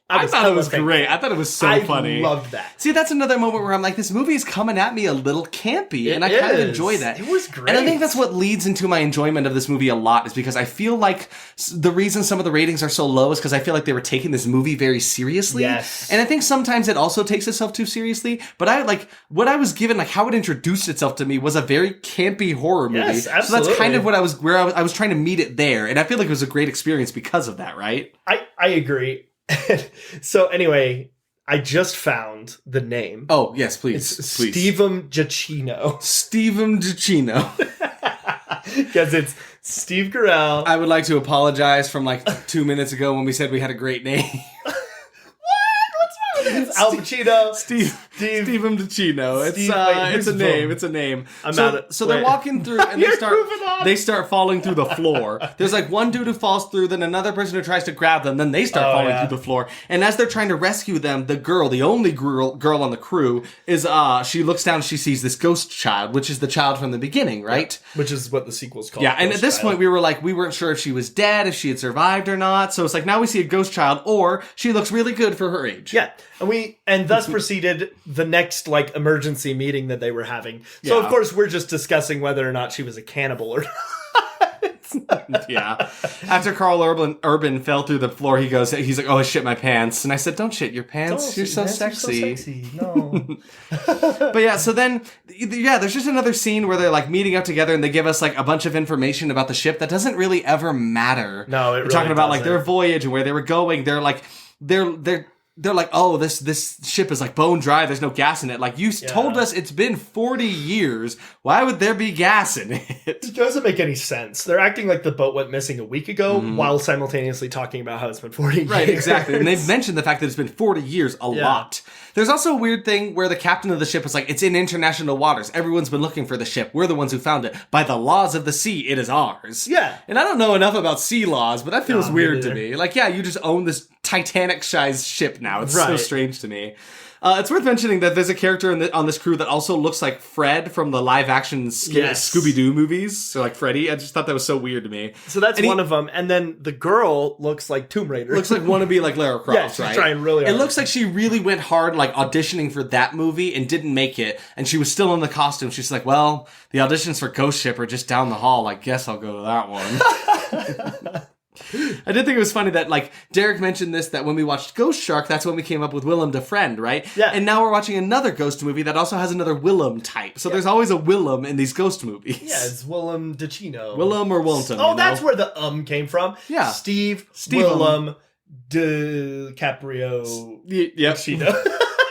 [SPEAKER 1] And I thought it was
[SPEAKER 2] great. I thought it was so funny.
[SPEAKER 1] I loved that.
[SPEAKER 2] See, that's another moment where I'm like, this movie is coming at me a little campy, and I kind of enjoy that.
[SPEAKER 1] It was great.
[SPEAKER 2] And I think that's what leads into my enjoyment of this movie a lot, is because I feel like the reason some of the ratings are so low is because I feel like they were taking this movie very seriously.
[SPEAKER 1] Yes.
[SPEAKER 2] And I think sometimes it also takes itself too seriously, but I like what I was given, like how it introduced itself to me was a very campy horror movie.
[SPEAKER 1] Yes, absolutely.
[SPEAKER 2] So that's kind of what I was trying to meet it there, and I feel like it was a great experience because of that, right?
[SPEAKER 1] I agree. So anyway, I just found the name.
[SPEAKER 2] Oh, yes, please.
[SPEAKER 1] It's Stevem Giacchino.
[SPEAKER 2] Stevem Giacchino.
[SPEAKER 1] Because it's Steve Carell.
[SPEAKER 2] I would like to apologize from like 2 minutes ago when we said we had a great name.
[SPEAKER 1] It's Al Pacino.
[SPEAKER 2] Stevem Giacchino. It's a name. It's a name. So they're walking through and they start falling through the floor. There's like one dude who falls through, then another person who tries to grab them, then they start falling through the floor. And as they're trying to rescue them, the only girl on the crew is she looks down and she sees this ghost child, which is the child from the beginning, right?
[SPEAKER 1] Yeah, which is what the sequel's called.
[SPEAKER 2] Yeah, and at this point we weren't sure if she was dead, if she had survived or not. So it's like now we see a ghost child, or she looks really good for her age.
[SPEAKER 1] Yeah. And thus proceeded the next like emergency meeting that they were having. So of course we're just discussing whether or not she was a cannibal or not.
[SPEAKER 2] Yeah. After Carl Urban fell through the floor, he's like, "Oh, I shit my pants." And I said, "Don't shit your pants. You're so sexy."
[SPEAKER 1] You're so sexy. No.
[SPEAKER 2] But yeah, so then there's just another scene where they're like meeting up together and they give us like a bunch of information about the ship that doesn't really ever matter.
[SPEAKER 1] No, it really
[SPEAKER 2] talking about
[SPEAKER 1] doesn't.
[SPEAKER 2] like their voyage and where they were going. They're like they're like, "Oh, this ship is like bone dry. There's no gas in it." Like, you told us it's been 40 years. Why would there be gas in it?
[SPEAKER 1] It doesn't make any sense. They're acting like the boat went missing a week ago while simultaneously talking about how it's been 40 years.
[SPEAKER 2] Right, exactly. And they've mentioned the fact that it's been 40 years a lot. There's also a weird thing where the captain of the ship is like, "It's in international waters. Everyone's been looking for the ship. We're the ones who found it. By the laws of the sea, it is ours."
[SPEAKER 1] Yeah.
[SPEAKER 2] And I don't know enough about sea laws, but that feels weird to me. Like, yeah, you just own this Titanic-sized ship now. It's so strange to me. It's worth mentioning that there's a character on this crew that also looks like Fred from the live-action Scooby-Doo movies. So like Freddy. I just thought that was so weird to me.
[SPEAKER 1] So that's one of them. And then the girl looks like Tomb Raider.
[SPEAKER 2] Looks like wannabe like Lara Croft,
[SPEAKER 1] yeah, she's trying really hard.
[SPEAKER 2] It looks like she really went hard like auditioning for that movie and didn't make it. And she was still in the costume. She's like, "Well, the auditions for Ghost Ship are just down the hall. I guess I'll go to that one." I did think it was funny that, like, Derek mentioned this, that when we watched Ghost Shark, that's when we came up with Willem Friend, right?
[SPEAKER 1] Yeah.
[SPEAKER 2] And now we're watching another ghost movie that also has another Willem type. So there's always a Willem in these ghost movies.
[SPEAKER 1] Yeah, it's Willem DeCino.
[SPEAKER 2] Willem or Wilton.
[SPEAKER 1] Oh, that's where the came from.
[SPEAKER 2] Yeah.
[SPEAKER 1] Steve Willem DiCaprio.
[SPEAKER 2] Yep.
[SPEAKER 1] DeCino.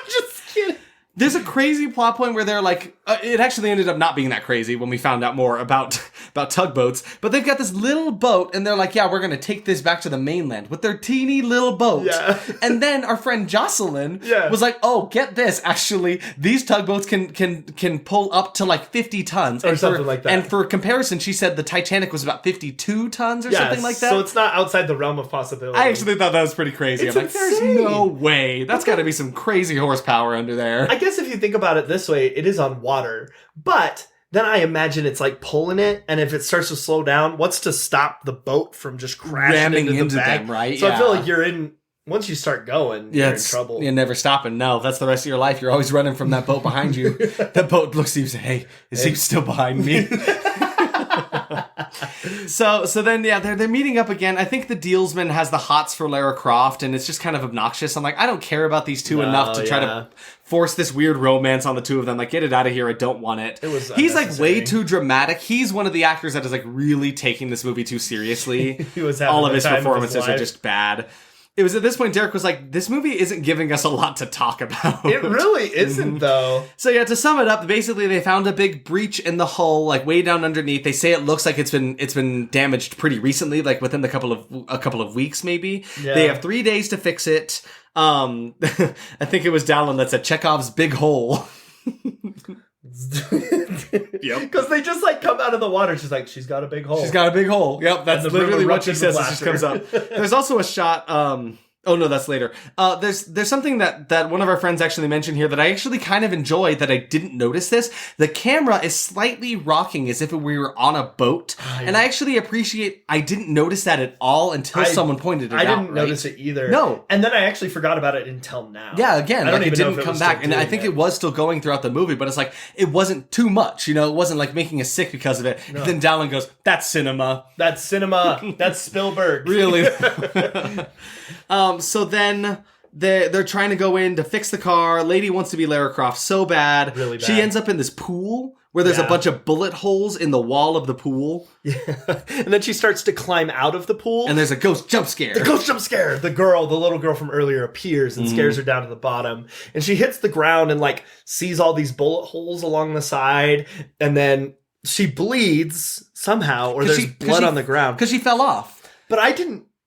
[SPEAKER 1] Just kidding.
[SPEAKER 2] There's a crazy plot point where they're like, it actually ended up not being that crazy when we found out more about tugboats, but they've got this little boat and they're like, yeah, we're going to take this back to the mainland with their teeny little boat.
[SPEAKER 1] Yeah.
[SPEAKER 2] And then our friend Jocelyn
[SPEAKER 1] Yeah.
[SPEAKER 2] was like, oh, get this. Actually, these tugboats can pull up to like 50 tons.
[SPEAKER 1] Or something like that.
[SPEAKER 2] And for comparison, she said the Titanic was about 52 tons or something like that.
[SPEAKER 1] So it's not outside the realm of possibility.
[SPEAKER 2] I actually thought that was pretty crazy.
[SPEAKER 1] It's
[SPEAKER 2] I'm like, there's
[SPEAKER 1] insane.
[SPEAKER 2] no way. That's got to be some crazy horsepower under there.
[SPEAKER 1] I guess if you think about it this way, it is on water. But then I imagine it's like pulling it, and if it starts to slow down, what's to stop the boat from just crashing
[SPEAKER 2] Ramming
[SPEAKER 1] into
[SPEAKER 2] into
[SPEAKER 1] the bank?
[SPEAKER 2] them, right?
[SPEAKER 1] So
[SPEAKER 2] Yeah.
[SPEAKER 1] I feel like you're in. Once you start going, you're in
[SPEAKER 2] it's,
[SPEAKER 1] trouble.
[SPEAKER 2] You're never stopping. No, that's the rest of your life. You're always running from that boat behind you. That boat looks at you and says, hey, is he still behind me? So then, yeah, they're meeting up again. I think the dealsman has the hots for Lara Croft, and it's just kind of obnoxious. I'm like, I don't care about these two enough to try to force this weird romance on the two of them. Like, get it out of here. I don't want it. He's like way too dramatic. He's one of the actors that is like really taking this movie too seriously.
[SPEAKER 1] He was having
[SPEAKER 2] all of
[SPEAKER 1] the
[SPEAKER 2] his
[SPEAKER 1] time of his
[SPEAKER 2] performances are
[SPEAKER 1] life.
[SPEAKER 2] just bad. It was at this point Derek was like, this movie isn't giving us a lot to talk about.
[SPEAKER 1] It really isn't, though.
[SPEAKER 2] So yeah, to sum it up, basically they found a big breach in the hull, like way down underneath. They say it looks like it's been damaged pretty recently, like within a couple of weeks maybe.
[SPEAKER 1] Yeah.
[SPEAKER 2] They have 3 days to fix it. I think it was Dallin that said Chekhov's big hole.
[SPEAKER 1] Yep. Because they just like come out of the water. She's like, she's got a big hole.
[SPEAKER 2] She's got a big hole. Yep, that's literally what she says as she comes up. There's also a shot. Oh no, that's later. There's something that one of our friends actually mentioned here that I actually kind of enjoyed that I didn't notice this. The camera is slightly rocking as if we were on a boat. And I actually appreciate, I didn't notice that at all until someone pointed it out.
[SPEAKER 1] I didn't notice it either.
[SPEAKER 2] No.
[SPEAKER 1] And then I actually forgot about it until now.
[SPEAKER 2] Yeah, again, like it didn't come back. And I think
[SPEAKER 1] it
[SPEAKER 2] it was still going throughout the movie, but it's like, it wasn't too much, you know, it wasn't like making us sick because of it. No. And then Dallin goes, that's cinema.
[SPEAKER 1] That's cinema. That's Spielberg.
[SPEAKER 2] Really? So then they're trying to go in to fix the car. Lady wants to be Lara Croft so bad.
[SPEAKER 1] Really bad.
[SPEAKER 2] She ends up in this pool where there's a bunch of bullet holes in the wall of the pool.
[SPEAKER 1] Yeah. And then she starts to climb out of the pool.
[SPEAKER 2] And there's a ghost jump scare.
[SPEAKER 1] The ghost jump scare. The little girl from earlier appears and scares her down to the bottom. And she hits the ground and like sees all these bullet holes along the side. And then she bleeds somehow, or there's blood on the ground.
[SPEAKER 2] Because she fell off.
[SPEAKER 1] But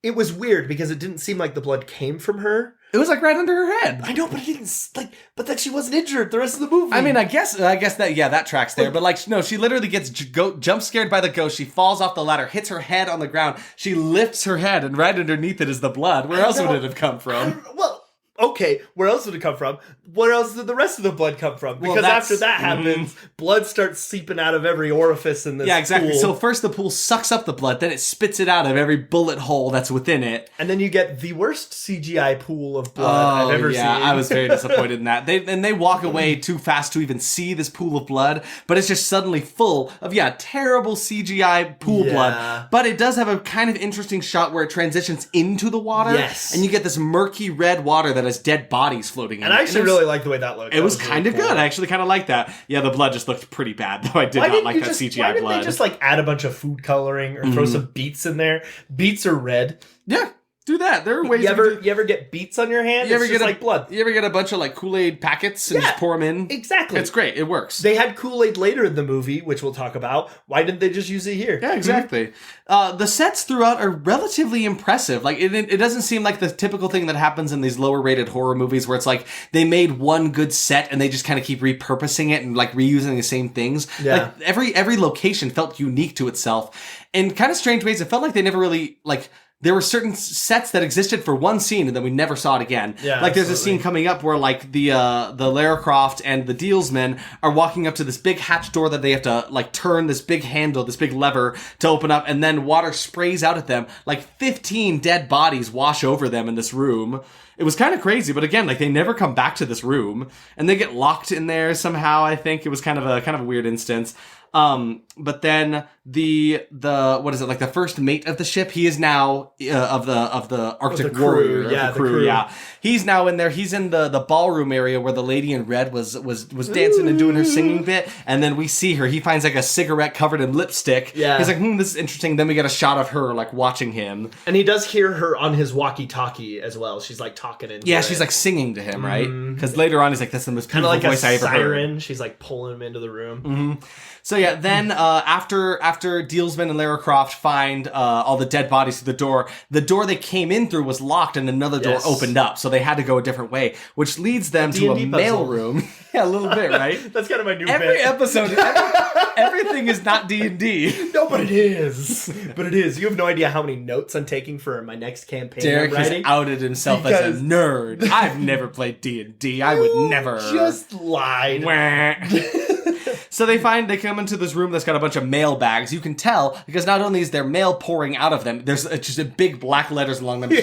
[SPEAKER 1] it was weird because it didn't seem like the blood came from her.
[SPEAKER 2] It was like right under her head.
[SPEAKER 1] I know, but it didn't but then she wasn't injured the rest of the movie.
[SPEAKER 2] I mean, I guess that tracks there. But like, no, she literally gets jump scared by the ghost. She falls off the ladder, hits her head on the ground. She lifts her head, and right underneath it is the blood. Where else would it have come from?
[SPEAKER 1] Well, okay, where else would it come from? Where else did the rest of the blood come from? Because after that happens, blood starts seeping out of every orifice in this
[SPEAKER 2] Yeah, exactly.
[SPEAKER 1] pool.
[SPEAKER 2] So first the pool sucks up the blood, then it spits it out of every bullet hole that's within it.
[SPEAKER 1] And then you get the worst CGI pool of blood I've ever seen.
[SPEAKER 2] Yeah, I was very disappointed in that. They walk away too fast to even see this pool of blood, but it's just suddenly full of, terrible CGI pool blood. But it does have a kind of interesting shot where it transitions into the water.
[SPEAKER 1] Yes.
[SPEAKER 2] And you get this murky red water that has dead bodies floating in it.
[SPEAKER 1] And I actually really like the way that looked.
[SPEAKER 2] It was kind of good. I actually kind of like that. Yeah, the blood just looked pretty bad, though. I did not like that CGI blood.
[SPEAKER 1] Why didn't they just like add a bunch of food coloring or throw some beets in there? Beets are red.
[SPEAKER 2] Yeah. Do that. There are ways.
[SPEAKER 1] You ever get beets on your hand?
[SPEAKER 2] You ever
[SPEAKER 1] get like blood?
[SPEAKER 2] You ever get a bunch of like Kool-Aid packets and just pour them in?
[SPEAKER 1] Exactly.
[SPEAKER 2] It's great. It works.
[SPEAKER 1] They had Kool-Aid later in the movie, which we'll talk about. Why didn't they just use it here?
[SPEAKER 2] Yeah, exactly. The sets throughout are relatively impressive. Like it doesn't seem like the typical thing that happens in these lower rated horror movies where it's like they made one good set and they just kind of keep repurposing it and like reusing the same things.
[SPEAKER 1] Yeah.
[SPEAKER 2] Like every location felt unique to itself. In kind of strange ways, it felt like they never really like. There were certain sets that existed for one scene and then we never saw it again.
[SPEAKER 1] Yeah,
[SPEAKER 2] like there's a scene coming up where like the Lara Croft and the dealsmen are walking up to this big hatch door that they have to like turn this big handle, this big lever to open up, and then water sprays out at them. Like 15 dead bodies wash over them in this room. It was kind of crazy, but again, like they never come back to this room and they get locked in there somehow. I think it was kind of a weird instance. But then what is it, like the first mate of the ship, he is now of the Arctic
[SPEAKER 1] crew,
[SPEAKER 2] Warrior,
[SPEAKER 1] yeah,
[SPEAKER 2] the crew, yeah. He's now in there. He's in the ballroom area where the lady in red was dancing and doing her singing bit, and then we see her. He finds like a cigarette covered in lipstick.
[SPEAKER 1] Yeah.
[SPEAKER 2] He's like, this is interesting. Then we get a shot of her like watching him.
[SPEAKER 1] And he does hear her on his walkie-talkie as well. She's like talking into it.
[SPEAKER 2] She's like singing to him, right? Because later on he's like, that's the most
[SPEAKER 1] kind of
[SPEAKER 2] beautiful
[SPEAKER 1] like
[SPEAKER 2] voice I ever
[SPEAKER 1] siren.
[SPEAKER 2] heard.
[SPEAKER 1] She's like pulling him into the room.
[SPEAKER 2] So yeah, then after Dealsman and Lara Croft find all the dead bodies through the door they came in through was locked and another door opened up, so they had to go a different way, which leads them to a mailroom. Yeah, a little bit, right?
[SPEAKER 1] That's kind of my new
[SPEAKER 2] every
[SPEAKER 1] bit.
[SPEAKER 2] Episode, everything is not D&D.
[SPEAKER 1] No, but it is. But it is. You have no idea how many notes I'm taking for my next campaign.
[SPEAKER 2] Derek has outed himself as a nerd. I've never played D&D. I would never.
[SPEAKER 1] Just lied.
[SPEAKER 2] So they come into this room that's got a bunch of mail bags. You can tell because not only is there mail pouring out of them, there's just a big black letters along them.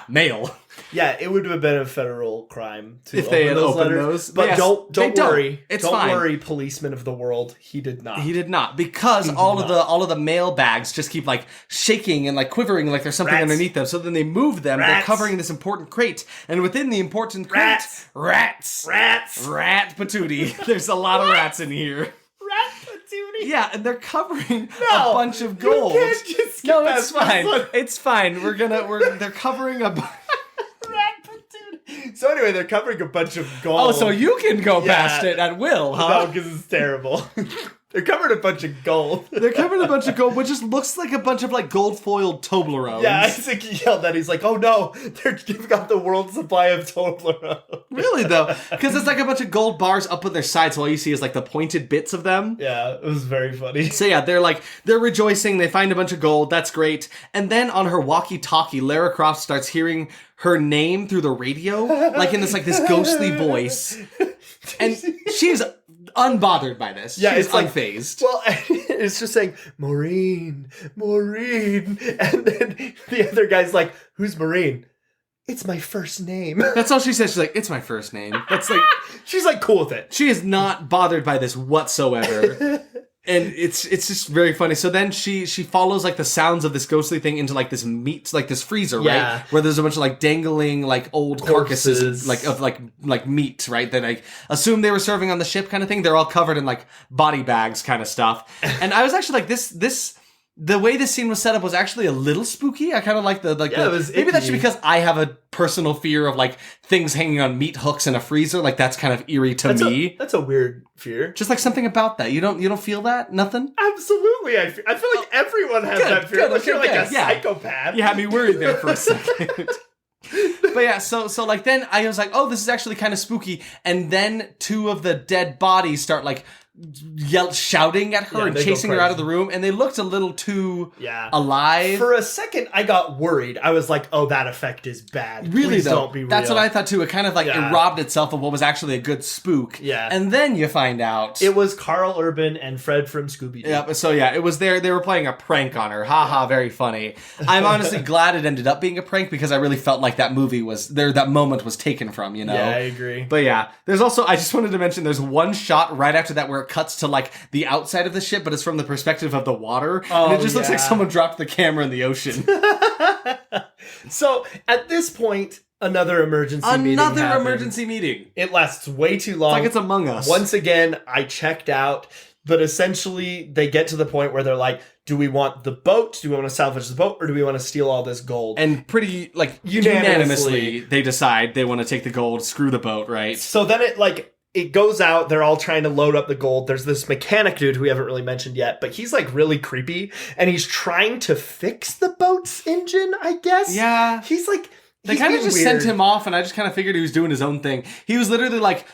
[SPEAKER 2] Mail.
[SPEAKER 1] Yeah, it would have been a federal crime to
[SPEAKER 2] if they had opened those.
[SPEAKER 1] But don't worry.
[SPEAKER 2] It's
[SPEAKER 1] don't
[SPEAKER 2] fine.
[SPEAKER 1] worry, policeman of the world. He did not.
[SPEAKER 2] He did not, because all of the mail bags just keep like shaking and like quivering like there's something underneath them. So then they move them. They're covering this important crate, and within the important crate, rats, rat patootie. There's a lot of rats in here. Yeah, and they're covering a bunch of gold.
[SPEAKER 1] You can't just
[SPEAKER 2] no, it's fine. It's fine. They're covering a
[SPEAKER 1] So anyway, they're covering a bunch of gold.
[SPEAKER 2] Oh, so you can go past it at will, huh?
[SPEAKER 1] No, because it's terrible. They're covering a bunch of gold.
[SPEAKER 2] They're covering a bunch of gold, which just looks like a bunch of like gold-foiled Toblerones.
[SPEAKER 1] Yeah, Isaac yelled that. He's like, oh no, they're giving out the world's supply of Toblerones.
[SPEAKER 2] Really though, because it's like a bunch of gold bars up on their sides, so all you see is like the pointed bits of them.
[SPEAKER 1] Yeah, it was very funny.
[SPEAKER 2] So yeah, they're rejoicing, they find a bunch of gold, that's great. And then on her walkie-talkie, Lara Croft starts hearing her name through the radio, like in this ghostly voice. And she's unbothered by this. Yeah, she's unfazed.
[SPEAKER 1] Well, it's just saying, Maureen. And then the other guy's like, who's Maureen? It's my first name.
[SPEAKER 2] That's all she says. She's like, it's my first name. That's like,
[SPEAKER 1] she's like cool with it.
[SPEAKER 2] She is not bothered by this whatsoever. And it's just very funny. So then she follows like the sounds of this ghostly thing into like this meat, like this freezer, right? Where there's a bunch of like dangling like old carcasses like of like meat, right? That I assume they were serving on the ship kind of thing. They're all covered in like body bags kind of stuff. And I was actually like this the way this scene was set up was actually a little spooky. I kind of like maybe that's because I have a personal fear of like things hanging on meat hooks in a freezer. Like that's kind of eerie to me.
[SPEAKER 1] That's a weird fear.
[SPEAKER 2] Just like something about that. You don't feel that? Nothing?
[SPEAKER 1] Absolutely. I feel like everyone has that fear. Unless you're like a psychopath.
[SPEAKER 2] You had me worried there for a second. But yeah, so like then I was like, oh, this is actually kind of spooky. And then two of the dead bodies start like shouting at her and chasing her out of the room, and they looked a little too alive.
[SPEAKER 1] For a second, I got worried. I was like, "Oh, that effect is bad."
[SPEAKER 2] Really,
[SPEAKER 1] please
[SPEAKER 2] though,
[SPEAKER 1] don't be real.
[SPEAKER 2] That's what I thought too. It kind of like it robbed itself of what was actually a good spook.
[SPEAKER 1] Yeah,
[SPEAKER 2] and then you find out
[SPEAKER 1] it was Carl Urban and Fred from Scooby Doo.
[SPEAKER 2] Yeah, so yeah, it was there. They were playing a prank on her. Haha, very funny. I'm honestly glad it ended up being a prank because I really felt like that movie was there. That moment was taken from, you know.
[SPEAKER 1] Yeah, I agree.
[SPEAKER 2] But yeah, there's also I just wanted to mention there's one shot right after that where it cuts to like the outside of the ship, but it's from the perspective of the water. And it just looks like someone dropped the camera in the ocean.
[SPEAKER 1] So, at this point, another emergency
[SPEAKER 2] meeting.
[SPEAKER 1] It lasts way too long.
[SPEAKER 2] It's like it's Among Us.
[SPEAKER 1] Once again, I checked out, but essentially, they get to the point where they're like, do we want the boat? Do we want to salvage the boat? Or do we want to steal all this gold?
[SPEAKER 2] And pretty, like, unanimously, they decide they want to take the gold, screw the boat, right?
[SPEAKER 1] So then it goes out, they're all trying to load up the gold. There's this mechanic dude who we haven't really mentioned yet, but he's like really creepy, and he's trying to fix the boat's engine, I guess.
[SPEAKER 2] Yeah.
[SPEAKER 1] He's like...
[SPEAKER 2] They kind of just sent him off, and I just kind of figured he was doing his own thing. He was literally like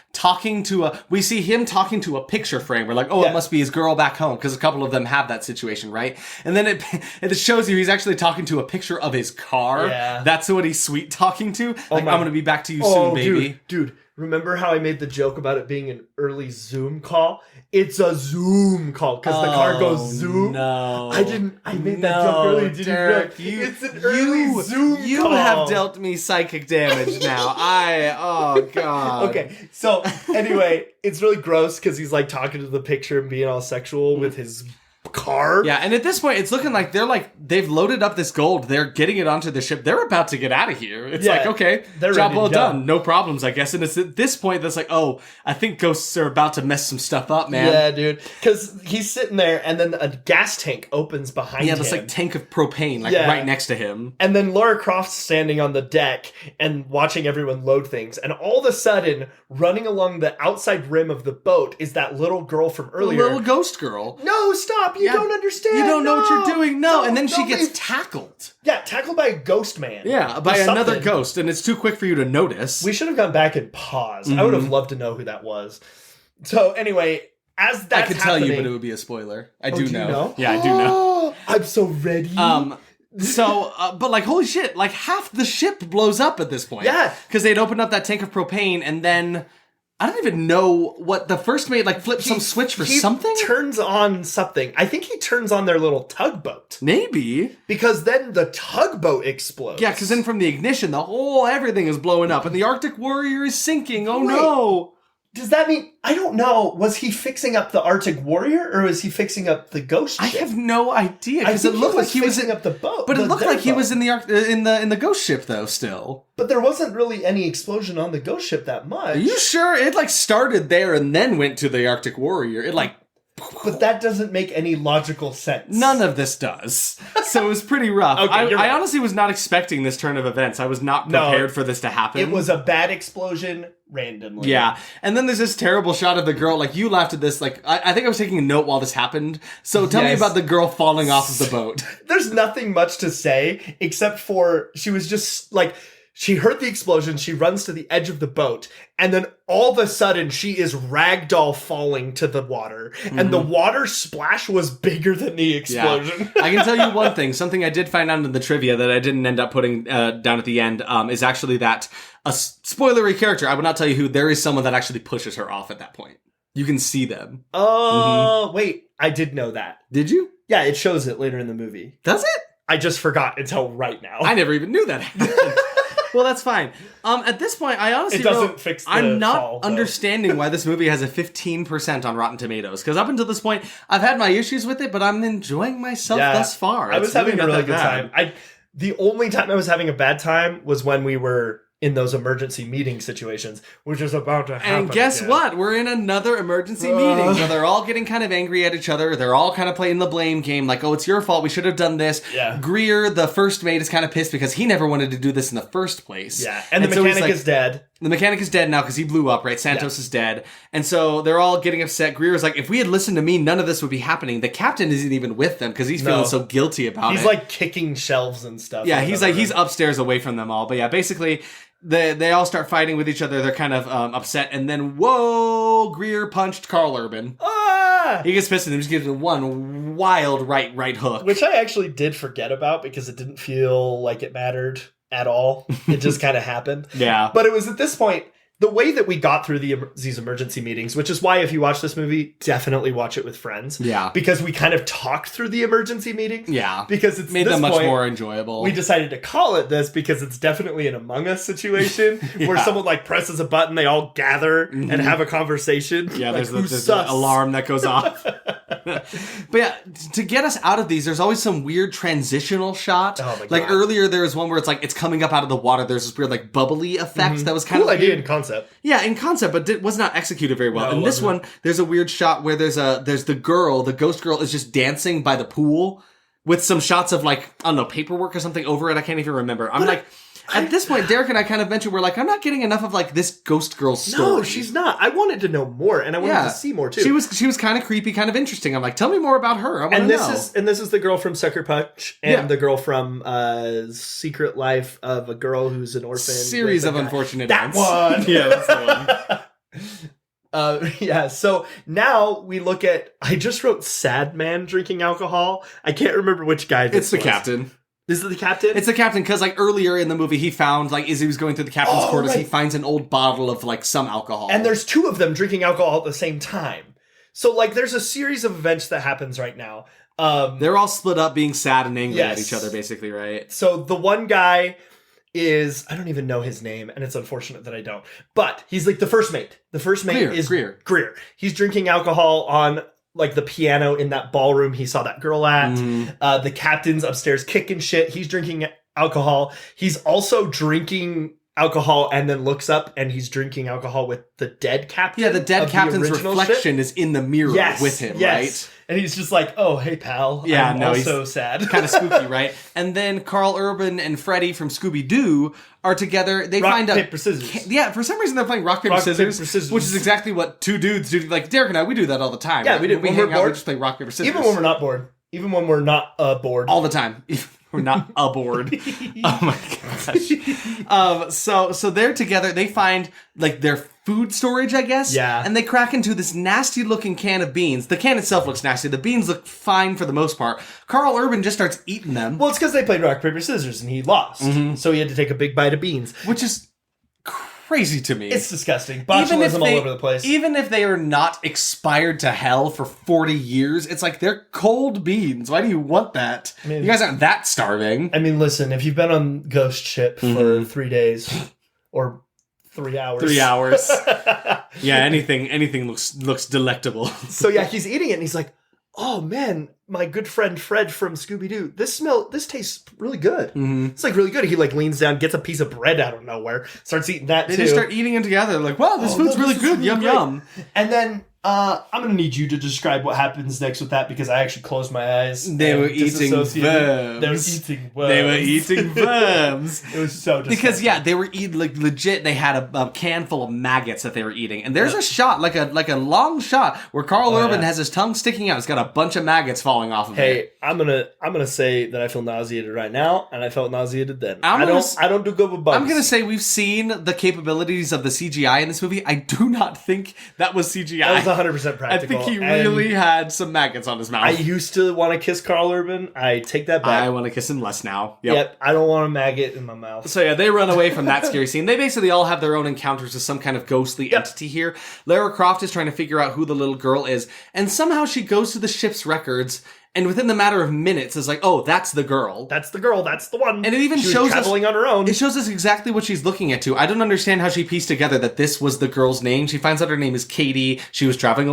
[SPEAKER 2] we see him talking to a picture frame. We're like, it must be his girl back home, because a couple of them have that situation, right? And then it shows you he's actually talking to a picture of his car. Yeah. That's what he's sweet talking to. Like, I'm going to be back to you soon, baby.
[SPEAKER 1] Dude. Remember how I made the joke about it being an early Zoom call? It's a Zoom call because the car goes Zoom.
[SPEAKER 2] No,
[SPEAKER 1] I made that joke earlier. Derek, it's an early Zoom call.
[SPEAKER 2] You have dealt me psychic damage now. Oh God.
[SPEAKER 1] Okay, so anyway, it's really gross because he's like talking to the picture and being all sexual with his car.
[SPEAKER 2] Yeah, and at this point, it's looking like they've loaded up this gold. They're getting it onto the ship. They're about to get out of here. It's like, okay, job well done. No problems, I guess. And it's at this point that's like, oh, I think ghosts are about to mess some stuff up, man.
[SPEAKER 1] Yeah, dude. Because he's sitting there, and then a gas tank opens behind him.
[SPEAKER 2] Yeah, this like tank of propane, right next to him.
[SPEAKER 1] And then Lara Croft's standing on the deck and watching everyone load things. And all of a sudden, running along the outside rim of the boat is that little girl from earlier.
[SPEAKER 2] The little ghost girl.
[SPEAKER 1] No, stop. You don't understand.
[SPEAKER 2] You don't know what you're doing. No. And then she gets tackled.
[SPEAKER 1] Yeah, tackled by a ghost man.
[SPEAKER 2] Yeah, by another ghost. And it's too quick for you to notice.
[SPEAKER 1] We should have gone back and paused. I would have loved to know who that was. So anyway, as that's
[SPEAKER 2] I could tell you, but it would be a spoiler. I do know.
[SPEAKER 1] You know.
[SPEAKER 2] Yeah, I do know.
[SPEAKER 1] I'm so ready.
[SPEAKER 2] But like, holy shit, like half the ship blows up at this point.
[SPEAKER 1] Yeah.
[SPEAKER 2] Because they'd opened up that tank of propane, and then I don't even know what the first mate, like, flipped some switch for something?
[SPEAKER 1] He turns on something. I think he turns on their little tugboat.
[SPEAKER 2] Maybe.
[SPEAKER 1] Because then the tugboat explodes.
[SPEAKER 2] Yeah, because then from the ignition, everything is blowing up, and the Arctic Warrior is sinking. Oh, no.
[SPEAKER 1] Does that mean, I don't know, was he fixing up the Arctic Warrior, or was he fixing up the ghost ship?
[SPEAKER 2] I have no idea, because it looked like he was
[SPEAKER 1] fixing up the boat.
[SPEAKER 2] But it looked like he was in the in the ghost ship, though, still.
[SPEAKER 1] But there wasn't really any explosion on the ghost ship that much.
[SPEAKER 2] Are you sure? It, like, started there and then went to the Arctic Warrior. It, like...
[SPEAKER 1] But that doesn't make any logical sense.
[SPEAKER 2] None of this does. So it was pretty rough.
[SPEAKER 1] Okay,
[SPEAKER 2] I honestly was not expecting this turn of events. I was not prepared for this to happen.
[SPEAKER 1] It was a bad explosion randomly.
[SPEAKER 2] Yeah. And then there's this terrible shot of the girl. Like, you laughed at this. Like, I think I was taking a note while this happened. So tell me about the girl falling off of the boat.
[SPEAKER 1] There's nothing much to say except for she was just like... She heard the explosion, she runs to the edge of the boat, and then all of a sudden she is ragdoll falling to the water. And the water splash was bigger than the explosion.
[SPEAKER 2] Yeah. I can tell you one thing. Something I did find out in the trivia that I didn't end up putting down at the end is actually that a spoilery character, I would not tell you who, there is someone that actually pushes her off at that point. You can see them.
[SPEAKER 1] Oh, wait. I did know that.
[SPEAKER 2] Did you?
[SPEAKER 1] Yeah, it shows it later in the movie.
[SPEAKER 2] Does it?
[SPEAKER 1] I just forgot until right now.
[SPEAKER 2] I never even knew that happened. Well, that's fine. At this point, I honestly I'm not understanding why this movie has a 15% on Rotten Tomatoes. Because up until this point, I've had my issues with it, but I'm enjoying myself thus far.
[SPEAKER 1] I was having a really good time. The only time I was having a bad time was when we were in those emergency meeting situations, which is about to happen.
[SPEAKER 2] And guess what? We're in another emergency meeting. So they're all getting kind of angry at each other. They're all kind of playing the blame game, like, oh, it's your fault. We should have done this.
[SPEAKER 1] Yeah.
[SPEAKER 2] Greer, the first mate, is kind of pissed because he never wanted to do this in the first place.
[SPEAKER 1] Yeah. And the mechanic is dead.
[SPEAKER 2] The mechanic is dead now because he blew up, right? Santos is dead. And so they're all getting upset. Greer's like, if we had listened to me, none of this would be happening. The captain isn't even with them because he's feeling so guilty about it.
[SPEAKER 1] He's like kicking shelves and stuff.
[SPEAKER 2] Yeah, he's upstairs away from them all. But yeah, basically... They all start fighting with each other. They're kind of upset. And then, whoa, Greer punched Carl Urban.
[SPEAKER 1] Ah!
[SPEAKER 2] He gets pissed and just gives him one wild right hook.
[SPEAKER 1] Which I actually did forget about because it didn't feel like it mattered at all. It just kind of happened.
[SPEAKER 2] Yeah.
[SPEAKER 1] But it was at this point, the way that we got through these emergency meetings, which is why if you watch this movie, definitely watch it with friends.
[SPEAKER 2] Yeah.
[SPEAKER 1] Because we kind of talked through the emergency meetings.
[SPEAKER 2] Yeah.
[SPEAKER 1] Because it's
[SPEAKER 2] made them much more enjoyable.
[SPEAKER 1] We decided to call it this because it's definitely an Among Us situation where someone like presses a button, they all gather and have a conversation.
[SPEAKER 2] Yeah,
[SPEAKER 1] like,
[SPEAKER 2] there's an alarm that goes off. But yeah, to get us out of these, there's always some weird transitional shot.
[SPEAKER 1] Oh my God.
[SPEAKER 2] Like earlier, there was one where it's like it's coming up out of the water. There's this weird like bubbly effect that was kind
[SPEAKER 1] cool
[SPEAKER 2] of
[SPEAKER 1] idea in concept.
[SPEAKER 2] Yeah, in concept, but was not executed very well. In this one, there's a weird shot where there's the ghost girl is just dancing by the pool with some shots of like, I don't know, paperwork or something over it. I can't even remember. At this point, Derek and I kind of mentioned, we're like, I'm not getting enough of like this ghost girl story.
[SPEAKER 1] No, she's not. I wanted to know more, and I wanted to see more too.
[SPEAKER 2] She was kind of creepy, kind of interesting. I'm like, tell me more about her. I want to know.
[SPEAKER 1] This is the girl from Sucker Punch and the girl from Secret Life of a Girl Who's an Orphan.
[SPEAKER 2] Series of Unfortunate
[SPEAKER 1] Events.
[SPEAKER 2] That one. Yeah, that's the
[SPEAKER 1] one. So now we look at, I just wrote sad man drinking alcohol. I can't remember which guy this was.
[SPEAKER 2] It's the captain.
[SPEAKER 1] This is the captain?
[SPEAKER 2] It's the captain, because like earlier in the movie, he found, like, as he was going through the captain's quarters, he finds an old bottle of like some alcohol.
[SPEAKER 1] And there's two of them drinking alcohol at the same time. So like there's a series of events that happens right now.
[SPEAKER 2] They're all split up being sad and angry at each other, basically, right?
[SPEAKER 1] So the one guy is, I don't even know his name, and it's unfortunate that I don't. But he's like the first mate. The first mate is
[SPEAKER 2] Greer.
[SPEAKER 1] He's drinking alcohol on like the piano in that ballroom he saw that girl at. The captain's upstairs kicking shit. He's drinking alcohol. He's also drinking alcohol and then looks up and he's drinking alcohol with the dead captain.
[SPEAKER 2] Yeah, the dead captain's reflection is in the mirror with him, right?
[SPEAKER 1] And he's just like, oh, hey, pal.
[SPEAKER 2] Yeah,
[SPEAKER 1] I'm also sad.
[SPEAKER 2] Kind of spooky, right? And then Carl Urban and Freddy from Scooby-Doo are together. They find out...
[SPEAKER 1] Rock, paper, scissors.
[SPEAKER 2] Yeah, for some reason they're playing rock, paper, scissors, which is exactly what two dudes do. Like, Derek and I, we do that all the time.
[SPEAKER 1] Yeah, right? we do.
[SPEAKER 2] When we're bored, we just play rock, paper, scissors.
[SPEAKER 1] Even when we're not bored. Even when we're not bored.
[SPEAKER 2] All the time. We're not aboard. Oh my gosh. So they're together. They find like their food storage, I guess.
[SPEAKER 1] Yeah.
[SPEAKER 2] And they crack into this nasty looking can of beans. The can itself looks nasty. The beans look fine for the most part. Carl Urban just starts eating them.
[SPEAKER 1] Well, it's because they played rock, paper, scissors and he lost. So he had to take a big bite of beans.
[SPEAKER 2] Which is crazy to me.
[SPEAKER 1] It's disgusting. Botulism all over the place.
[SPEAKER 2] Even if they are not expired to hell for 40 years, it's like they're cold beans. Why do you want that? I mean, you guys aren't that starving.
[SPEAKER 1] I mean, listen, if you've been on Ghost Ship for 3 days or 3 hours.
[SPEAKER 2] 3 hours. Yeah, anything looks delectable.
[SPEAKER 1] So yeah, he's eating it and he's like, oh man, my good friend Fred from Scooby-Doo, this tastes really good. It's like really good. He like leans down, gets a piece of bread out of nowhere, starts eating that too.
[SPEAKER 2] They just start eating it together. Like, wow, this food's really good. Yum, yum.
[SPEAKER 1] And then I'm going to need you to describe what happens next with that because I actually closed my eyes.
[SPEAKER 2] They were eating worms.
[SPEAKER 1] They were eating worms.
[SPEAKER 2] They were eating worms.
[SPEAKER 1] It was so disgusting.
[SPEAKER 2] Because, yeah, they were eating, like, legit, they had a can full of maggots that they were eating. And there's a shot, like a long shot, where Carl Urban has his tongue sticking out. It's got a bunch of maggots falling off of it.
[SPEAKER 1] Hey, I'm gonna say that I feel nauseated right now, and I felt nauseated then. I don't do good with bugs.
[SPEAKER 2] I'm gonna say we've seen the capabilities of the CGI in this movie. I do not think that was CGI.
[SPEAKER 1] That was 100% practical.
[SPEAKER 2] I think he really had some maggots on his mouth.
[SPEAKER 1] I used to want to kiss Carl Urban. I take that back.
[SPEAKER 2] I want to kiss him less now.
[SPEAKER 1] Yep. I don't want a maggot in my mouth.
[SPEAKER 2] So yeah, they run away from that scary scene. They basically all have their own encounters with some kind of ghostly entity here. Lara Croft is trying to figure out who the little girl is, and somehow she goes to the ship's records. And within the matter of minutes, it's like, oh, that's the girl.
[SPEAKER 1] That's the girl. That's the one.
[SPEAKER 2] And it even shows us
[SPEAKER 1] traveling on her own.
[SPEAKER 2] It shows us exactly what she's looking at too. I don't understand how she pieced together that this was the girl's name. She finds out her name is Katie. She was traveling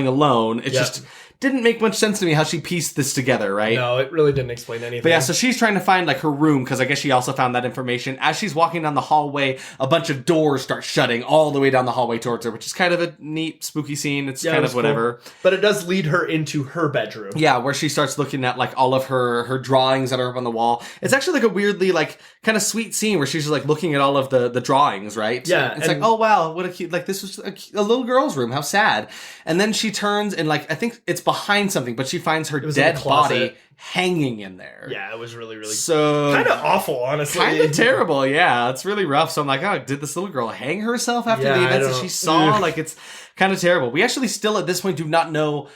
[SPEAKER 2] alone. It just didn't make much sense to me how she pieced this together, right?
[SPEAKER 1] No, it really didn't explain anything.
[SPEAKER 2] But yeah, so she's trying to find like her room because I guess she also found that information. As she's walking down the hallway, a bunch of doors start shutting all the way down the hallway towards her, which is kind of a neat, spooky scene. It's kind of whatever.
[SPEAKER 1] Cool. But it does lead her into her bedroom.
[SPEAKER 2] Yeah, where she starts looking at like all of her drawings that are up on the wall. It's actually like a weirdly like kind of sweet scene where she's just like looking at all of the drawings, right?
[SPEAKER 1] Yeah.
[SPEAKER 2] It's like, oh wow, what a cute, like this was a little girl's room. How sad. And then she turns and like, I think it's behind something, but she finds her dead body hanging in there.
[SPEAKER 1] Yeah, it was really, really
[SPEAKER 2] so
[SPEAKER 1] kind of awful, honestly.
[SPEAKER 2] Kind of terrible, yeah. It's really rough. So I'm like, oh, did this little girl hang herself after the events that she saw? Like, it's kind of terrible. We actually still at this point do not know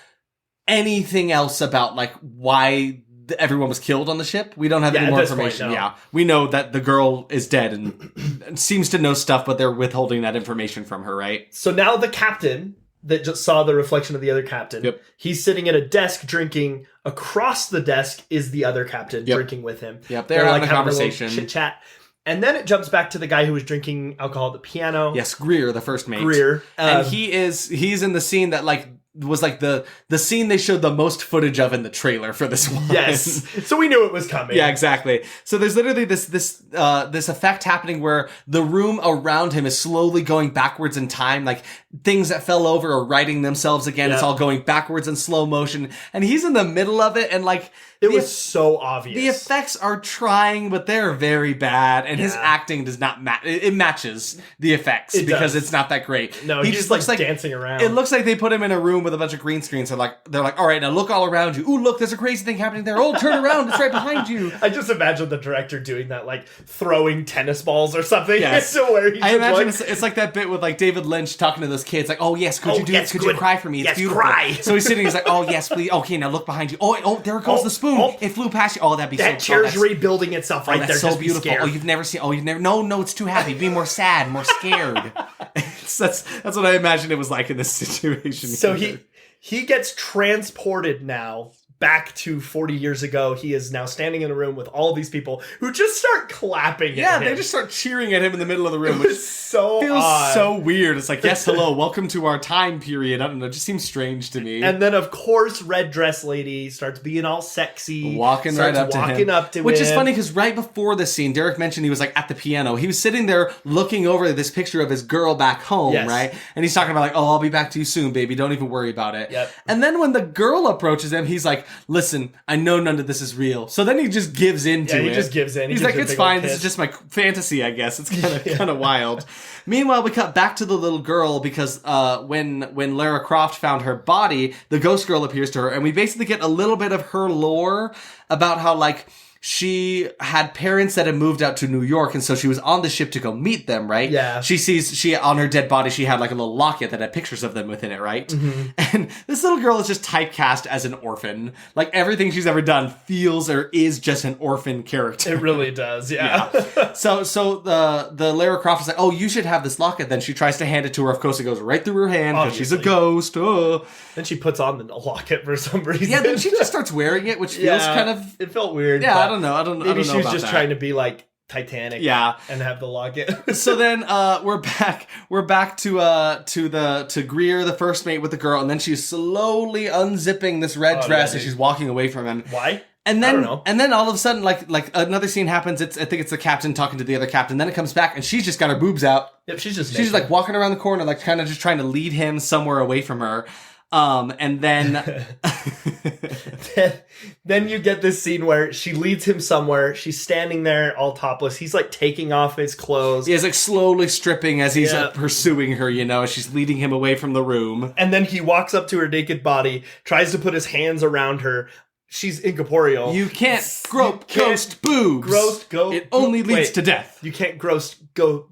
[SPEAKER 2] anything else about like why everyone was killed on the ship. We don't have any more information.
[SPEAKER 1] Point, no.
[SPEAKER 2] Yeah, we know that the girl is dead and seems to know stuff, but they're withholding that information from her, right?
[SPEAKER 1] So now the captain that just saw the reflection of the other captain. He's sitting at a desk drinking. Across the desk is the other captain drinking with him.
[SPEAKER 2] They're having a conversation.
[SPEAKER 1] Chit chat. And then it jumps back to the guy who was drinking alcohol at the piano.
[SPEAKER 2] Yes, Greer, the first mate.
[SPEAKER 1] Greer.
[SPEAKER 2] And he's in the scene that like was like the scene they showed the most footage of in the trailer for this one.
[SPEAKER 1] Yes. So we knew it was coming.
[SPEAKER 2] Yeah, exactly. So there's literally this effect happening where the room around him is slowly going backwards in time. Like things that fell over are righting themselves again. It's all going backwards in slow motion. And he's in the middle of it and like
[SPEAKER 1] it was so obvious.
[SPEAKER 2] The effects are trying, but they're very bad, and his acting does not match. It matches the effects because it's not that great.
[SPEAKER 1] No, he just looks like dancing around.
[SPEAKER 2] It looks like they put him in a room with a bunch of green screens. So they're like, all right, now look all around you. Ooh, look, there's a crazy thing happening there. Oh, turn around, it's right behind you.
[SPEAKER 1] I just imagine the director doing that, like throwing tennis balls or something.
[SPEAKER 2] Yes.
[SPEAKER 1] So where he's
[SPEAKER 2] I imagine it's like that bit with like David Lynch talking to those kids, like, oh yes, could you do this? Could you cry for me? It's beautiful. Cry. So he's sitting, he's like, oh yes, please. Okay, now look behind you. Oh, there goes the spoon. It flew past you. Oh, that'd be
[SPEAKER 1] that chair's rebuilding itself right there.
[SPEAKER 2] That's so beautiful. Oh, you've never seen. No, it's too happy. Be more sad, more scared. That's what I imagine it was like in this situation.
[SPEAKER 1] So he gets transported now back to 40 years ago. He is now standing in a room with all these people who just start clapping at him.
[SPEAKER 2] Yeah, they just start cheering at him in the middle of the room,
[SPEAKER 1] which so
[SPEAKER 2] feels
[SPEAKER 1] odd.
[SPEAKER 2] So weird. It's like, yes, hello, welcome to our time period. I don't know, it just seems strange to me.
[SPEAKER 1] And then, of course, Red Dress Lady starts being all sexy.
[SPEAKER 2] Walking up to him. Which is funny, because right before this scene, Derek mentioned he was like at the piano. He was sitting there looking over this picture of his girl back home, right? And he's talking about like, oh, I'll be back to you soon, baby. Don't even worry about it.
[SPEAKER 1] Yep.
[SPEAKER 2] And then when the girl approaches him, he's like, listen, I know none of this is real. So then he just gives into it.
[SPEAKER 1] He just gives in.
[SPEAKER 2] He's like, it's fine. This is just my fantasy, I guess. It's kind of wild. Meanwhile, we cut back to the little girl because when Lara Croft found her body, the ghost girl appears to her, and we basically get a little bit of her lore about how, like, she had parents that had moved out to New York, and so she was on the ship to go meet them, right?
[SPEAKER 1] Yeah.
[SPEAKER 2] She on her dead body, she had like a little locket that had pictures of them within it, right? Mm-hmm. And this little girl is just typecast as an orphan. Like, everything she's ever done feels or is just an orphan character.
[SPEAKER 1] It really does, yeah.
[SPEAKER 2] So the Lara Croft is like, oh, you should have this locket. Then she tries to hand it to her. Of course, it goes right through her hand because she's a ghost.
[SPEAKER 1] Then she puts on the locket for some reason.
[SPEAKER 2] Yeah, then she just starts wearing it, which feels kind of...
[SPEAKER 1] It felt weird.
[SPEAKER 2] Yeah, I don't know.
[SPEAKER 1] Maybe she was just trying to be like Titanic.
[SPEAKER 2] Yeah.
[SPEAKER 1] And have the locket.
[SPEAKER 2] So then we're back to Greer, the first mate with the girl, and then she's slowly unzipping this red dress as she's walking away from him.
[SPEAKER 1] Why?
[SPEAKER 2] And then,
[SPEAKER 1] I don't know.
[SPEAKER 2] And then all of a sudden, like another scene happens. I think it's the captain talking to the other captain. Then it comes back, and she's just got her boobs out.
[SPEAKER 1] Yep, she's
[SPEAKER 2] just like walking around the corner, like kind of just trying to lead him somewhere away from her. And then
[SPEAKER 1] then you get this scene where she leads him somewhere. She's standing there all topless. He's like taking off his clothes.
[SPEAKER 2] He's like slowly stripping as he's pursuing her, as she's leading him away from the room.
[SPEAKER 1] And then he walks up to her naked body, tries to put his hands around her. She's incorporeal.
[SPEAKER 2] You can't ghost boobs. It only leads to death.
[SPEAKER 1] You can't ghost
[SPEAKER 2] boop.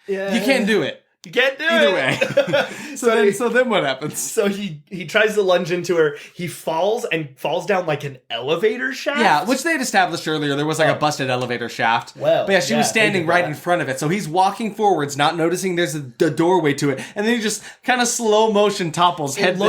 [SPEAKER 1] Yeah.
[SPEAKER 2] You can't do it.
[SPEAKER 1] You can't do
[SPEAKER 2] Either
[SPEAKER 1] it.
[SPEAKER 2] way. So then what happens?
[SPEAKER 1] So he tries to lunge into her. He falls down like an elevator shaft.
[SPEAKER 2] Yeah, which they had established earlier. There was like a busted elevator shaft.
[SPEAKER 1] Well,
[SPEAKER 2] but she was standing right in front of it. So he's walking forwards, not noticing there's a doorway to it. And then he just kind of slow motion topples head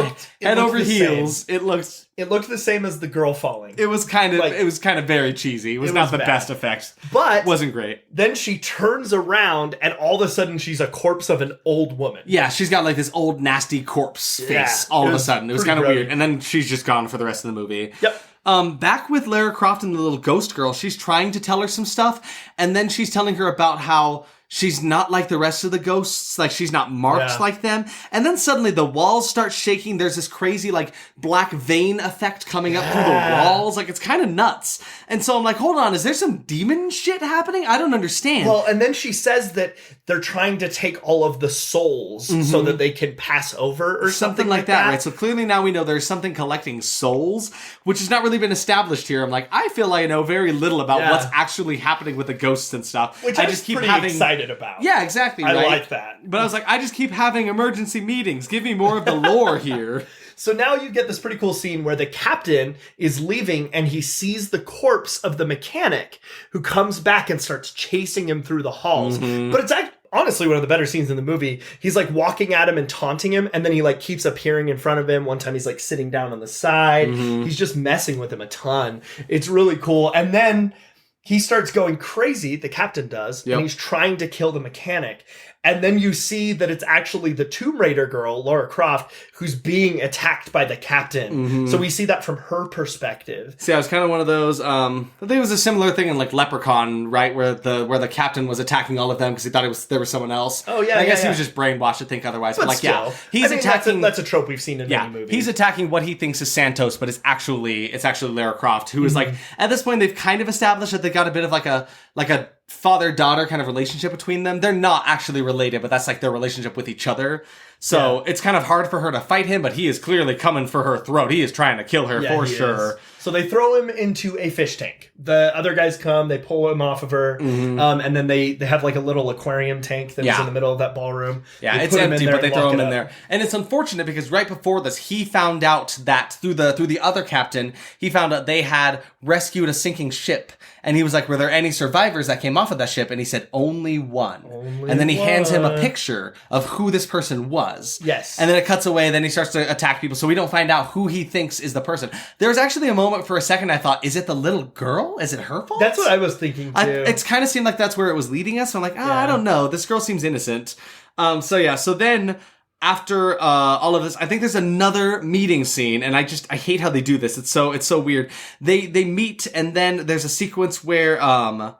[SPEAKER 2] over heels.
[SPEAKER 1] It looked the same as the girl falling.
[SPEAKER 2] It was kind of very cheesy. It was not the best effects.
[SPEAKER 1] But
[SPEAKER 2] it wasn't great.
[SPEAKER 1] Then she turns around and all of a sudden she's a corpse of an old woman.
[SPEAKER 2] Yeah, she's got like this old nasty corpse face all of a sudden. It was kind of weird. And then she's just gone for the rest of the movie.
[SPEAKER 1] Yep.
[SPEAKER 2] Back with Lara Croft and the little ghost girl, she's trying to tell her some stuff, and then she's telling her about how she's not like the rest of the ghosts, like she's not marked like them. And then suddenly the walls start shaking. There's this crazy like black vein effect coming up through the walls. Like it's kind of nuts. And so I'm like, hold on, is there some demon shit happening? I don't understand.
[SPEAKER 1] Well, and then she says that they're trying to take all of the souls so that they can pass over or something like that.
[SPEAKER 2] Right? So clearly now we know there's something collecting souls, which has not really been established here. I'm like, I feel like I know very little about what's actually happening with the ghosts and stuff.
[SPEAKER 1] Which I just keep excited about.
[SPEAKER 2] Yeah, exactly.
[SPEAKER 1] I like that.
[SPEAKER 2] But I was like, I just keep having emergency meetings. Give me more of the lore here.
[SPEAKER 1] So now you get this pretty cool scene where the captain is leaving and he sees the corpse of the mechanic who comes back and starts chasing him through the halls. But it's honestly one of the better scenes in the movie. He's like walking at him and taunting him, and then he like keeps appearing in front of him. One time he's like sitting down on the side. He's just messing with him a ton. It's really cool. And then he starts going crazy, the captain does, and he's trying to kill the mechanic. And then you see that it's actually the Tomb Raider girl, Lara Croft, who's being attacked by the captain. So we see that from her perspective.
[SPEAKER 2] See, I was kind of one of those. I think it was a similar thing in like Leprechaun, right, where the captain was attacking all of them because he thought there was someone else.
[SPEAKER 1] Oh yeah,
[SPEAKER 2] I guess he was just brainwashed to think otherwise. But like,
[SPEAKER 1] still,
[SPEAKER 2] he's attacking.
[SPEAKER 1] That's a trope we've seen in many movies.
[SPEAKER 2] He's attacking what he thinks is Santos, but it's actually Lara Croft, who is like at this point they've kind of established that they got a bit of like a father-daughter kind of relationship between them. They're not actually related, but that's like their relationship with each other. So it's kind of hard for her to fight him, but he is clearly coming for her throat. He is trying to kill her for sure.
[SPEAKER 1] Is. So they throw him into a fish tank. The other guys come, they pull him off of her, and then they have like a little aquarium tank that is in the middle of that ballroom.
[SPEAKER 2] Yeah, it's empty, but they throw him in there. And it's unfortunate because right before this, he found out that through the other captain, he found out they had rescued a sinking ship. And he was like, were there any survivors that came off of that ship? And he said, only one. And then he hands him a picture of who this person was. was.
[SPEAKER 1] Yes.
[SPEAKER 2] And then it cuts away, and then he starts to attack people, so we don't find out who he thinks is the person. There was actually a moment for a second I thought, is it the little girl? Is it her fault?
[SPEAKER 1] That's what I was thinking, too.
[SPEAKER 2] It's kind of seemed like that's where it was leading us. So I'm like, I don't know. This girl seems innocent. So then... After all of this, I think there's another meeting scene, and I hate how they do this. It's so weird. They meet, and then there's a sequence where I